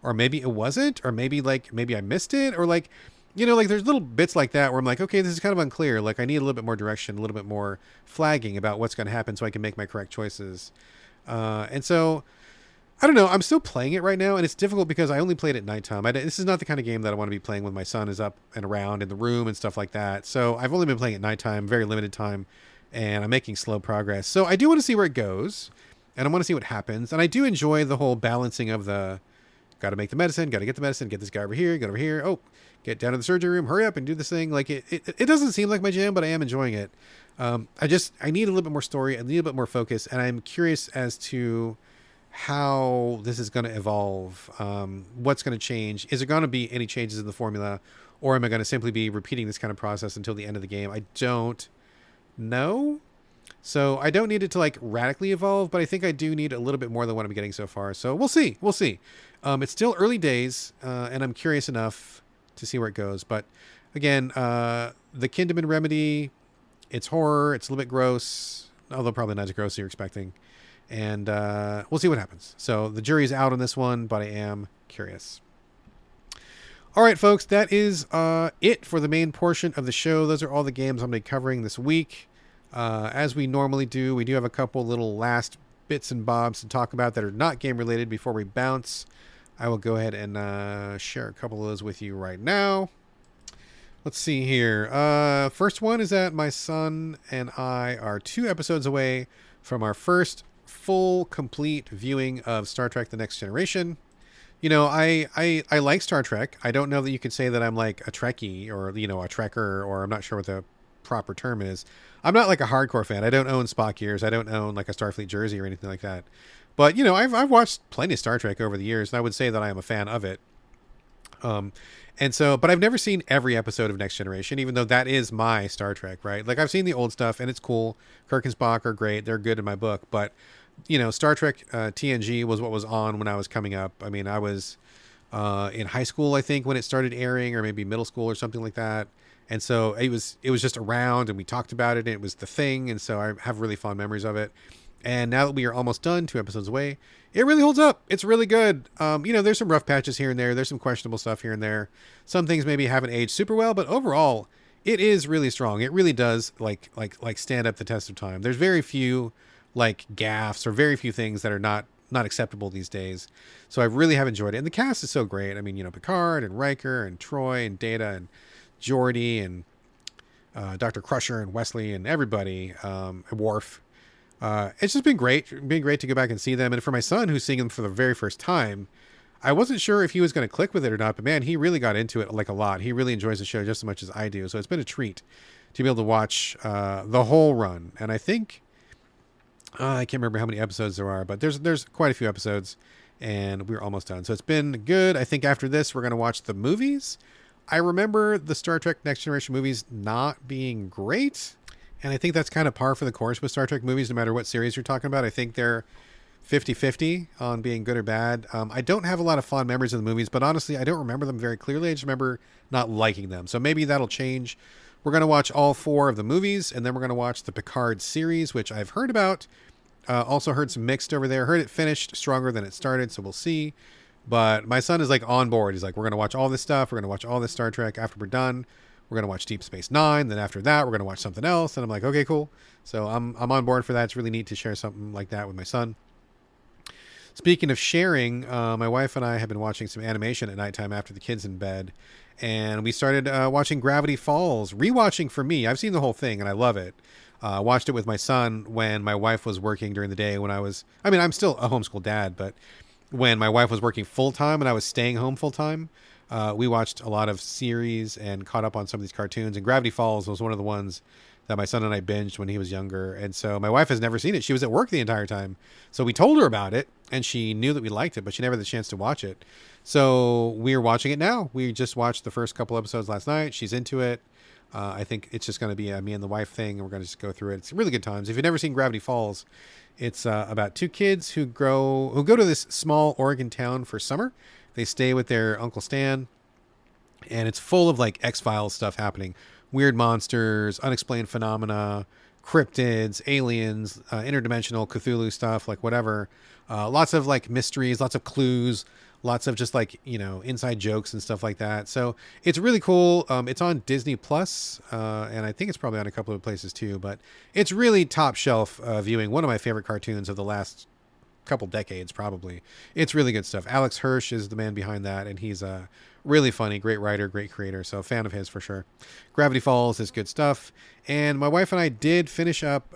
Or maybe it wasn't, or maybe I missed it, or like, you know, like there's little bits like that where I'm like, okay, this is kind of unclear. Like, I need a little bit more direction, a little bit more flagging about what's going to happen so I can make my correct choices. And so, I don't know, I'm still playing it right now, and it's difficult because I only played at nighttime. This is not the kind of game that I want to be playing when my son is up and around in the room and stuff like that. So I've only been playing at nighttime, very limited time, and I'm making slow progress. So I do want to see where it goes, and I want to see what happens. And I do enjoy the whole balancing of the got to make the medicine, got to get the medicine, get this guy over here, get over here. Oh, get down to the surgery room, hurry up and do this thing. Like it doesn't seem like my jam, but I am enjoying it. I need a little bit more story. I need a bit more focus. And I'm curious as to how this is going to evolve. What's going to change? Is there going to be any changes in the formula, or am I going to simply be repeating this kind of process until the end of the game? I don't know. So I don't need it to like radically evolve, but I think I do need a little bit more than what I'm getting so far. So we'll see. It's still early days, and I'm curious enough to see where it goes. But again, the Kindeman Remedy, it's horror. It's a little bit gross, although probably not as gross as you're expecting. And we'll see what happens. So the jury's out on this one, but I am curious. All right, folks, that is it for the main portion of the show. Those are all the games I'm going to be covering this week. As we normally do, we do have a couple little last bits and bobs to talk about that are not game related before we bounce. I will go ahead and share a couple of those with you right now. Let's see here. First one is that my son and I are 2 episodes away from our first full, complete viewing of Star Trek The Next Generation. You know, I like Star Trek. I don't know that you could say that I'm like a Trekkie or, you know, a Trekker, or I'm not sure what the proper term is. I'm not like a hardcore fan. I don't own Spock gears. I don't own like a Starfleet jersey or anything like that. But, you know, I've watched plenty of Star Trek over the years, and I would say that I am a fan of it. And so, but I've never seen every episode of Next Generation, even though that is my Star Trek, right? Like, I've seen the old stuff, and it's cool. Kirk and Spock are great. They're good in my book. But, you know, Star Trek TNG was what was on when I was coming up. I mean, I was in high school, I think, when it started airing, or maybe middle school or something like that. And so it was just around, and we talked about it, and it was the thing. And so I have really fond memories of it. And now that we are almost done, 2 episodes away, it really holds up. It's really good. There's some rough patches here and there. There's some questionable stuff here and there. Some things maybe haven't aged super well, but overall, it is really strong. It really does like stand up the test of time. There's very few like gaffes or very few things that are not acceptable these days. So I really have enjoyed it. And the cast is so great. I mean, Picard and Riker and Troy and Data and Geordi and Dr. Crusher and Wesley and everybody, Worf. It's just been great to go back and see them. And for my son, who's seeing them for the very first time, I wasn't sure if he was going to click with it or not, but man, he really got into it like a lot. He really enjoys the show just as much as I do. So it's been a treat to be able to watch the whole run. And I think, I can't remember how many episodes there are, but there's quite a few episodes and we're almost done. So it's been good. I think after this, we're going to watch the movies. I remember the Star Trek Next Generation movies not being great. And I think that's kind of par for the course with Star Trek movies, no matter what series you're talking about. I think they're 50-50 on being good or bad. I don't have a lot of fond memories of the movies, but honestly, I don't remember them very clearly. I just remember not liking them. So maybe that'll change. We're going to watch all 4 of the movies, and then we're going to watch the Picard series, which I've heard about. Also heard some mixed over there. Heard it finished stronger than it started, so we'll see. But my son is like on board. He's like, we're going to watch all this stuff. We're going to watch all this Star Trek after we're done. We're going to watch Deep Space Nine. Then after that, we're going to watch something else. And I'm like, okay, cool. So I'm on board for that. It's really neat to share something like that with my son. Speaking of sharing, my wife and I have been watching some animation at nighttime after the kids in bed. And we started watching Gravity Falls. Rewatching for me. I've seen the whole thing and I love it. Watched it with my son when my wife was working during the day I'm still a homeschool dad, but when my wife was working full time and I was staying home full time, we watched a lot of series and caught up on some of these cartoons. And Gravity Falls was one of the ones that my son and I binged when he was younger. And so my wife has never seen it. She was at work the entire time. So we told her about it and she knew that we liked it, but she never had the chance to watch it. So we're watching it now. We just watched the first couple episodes last night. She's into it. I think it's just going to be a me and the wife thing, and we're going to just go through it. It's really good times. If you've never seen Gravity Falls, it's about 2 kids who go to this small Oregon town for summer. They stay with their Uncle Stan, and it's full of like X-Files stuff happening. Weird monsters, unexplained phenomena, cryptids, aliens, interdimensional Cthulhu stuff, like whatever. Lots of like mysteries, lots of clues, lots of just like, inside jokes and stuff like that. So it's really cool. It's on Disney Plus, and I think it's probably on a couple of places too, but it's really top shelf viewing. One of my favorite cartoons of the last couple decades, probably. It's really good stuff. Alex Hirsch is the man behind that, and he's really funny, great writer, great creator. So fan of his for sure. Gravity Falls is good stuff. And my wife and I did finish up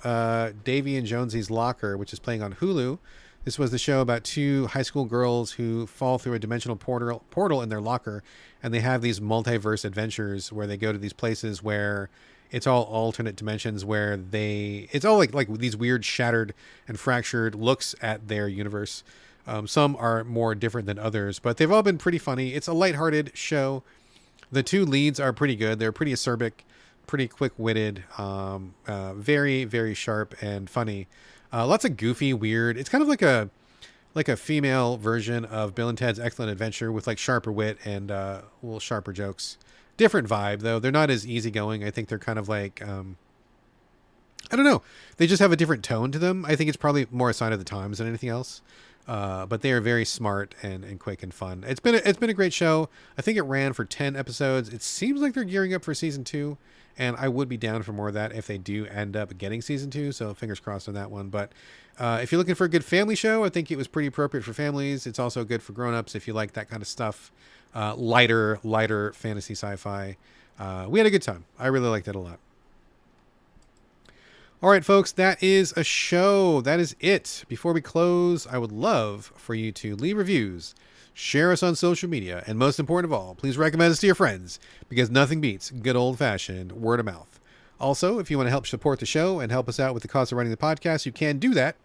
Davy and Jonesy's Locker, which is playing on Hulu. This was the show about 2 high school girls who fall through a dimensional portal in their locker, and they have these multiverse adventures where they go to these places where it's all alternate dimensions, where it's all like these weird shattered and fractured looks at their universe. Some are more different than others, but they've all been pretty funny. It's a lighthearted show. The 2 leads are pretty good. They're pretty acerbic, pretty quick-witted, very, very sharp and funny. Lots of goofy, weird. It's kind of like a female version of Bill and Ted's Excellent Adventure with like sharper wit and a little sharper jokes. Different vibe though. They're not as easygoing. I think they're kind of like, I don't know. They just have a different tone to them. I think it's probably more a sign of the times than anything else. But they are very smart and quick and fun. It's been a great show. I think it ran for 10 episodes. It seems like they're gearing up for season 2. And I would be down for more of that if they do end up getting season 2. So fingers crossed on that one. But if you're looking for a good family show, I think it was pretty appropriate for families. It's also good for grown-ups if you like that kind of stuff. Lighter fantasy sci-fi. We had a good time. I really liked it a lot. All right, folks, that is a show. That is it. Before we close, I would love for you to leave reviews, share us on social media, and most important of all, please recommend us to your friends, because nothing beats good old-fashioned word of mouth. Also, if you want to help support the show and help us out with the cost of running the podcast, you can do that.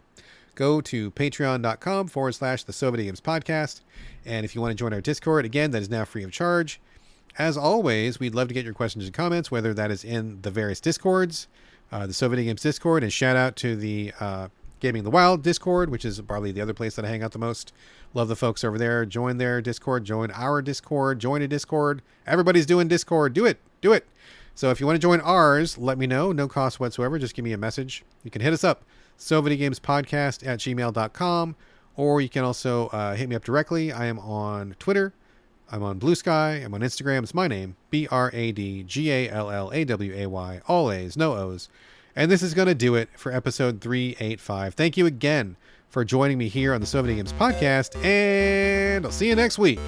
Go to patreon.com/the So Videogames podcast. And if you want to join our Discord, again, that is now free of charge. As always, we'd love to get your questions and comments, whether that is in the various Discords, the So Videogames Discord, and shout out to the Gaming in the Wild Discord, which is probably the other place that I hang out the most. Love the folks over there. Join their Discord, join our Discord, join a Discord. Everybody's doing Discord. Do it. Do it. So if you want to join ours, let me know. No cost whatsoever. Just give me a message. You can hit us up. sovideogamespodcast@gmail.com, or you can also hit me up directly. I am on Twitter. I'm on Blue Sky. I'm on Instagram. It's my name, BradGallaway, all A's, no O's. And this is going to do it for episode 385. Thank you again for joining me here on the So Video Games podcast, and I'll see you next week.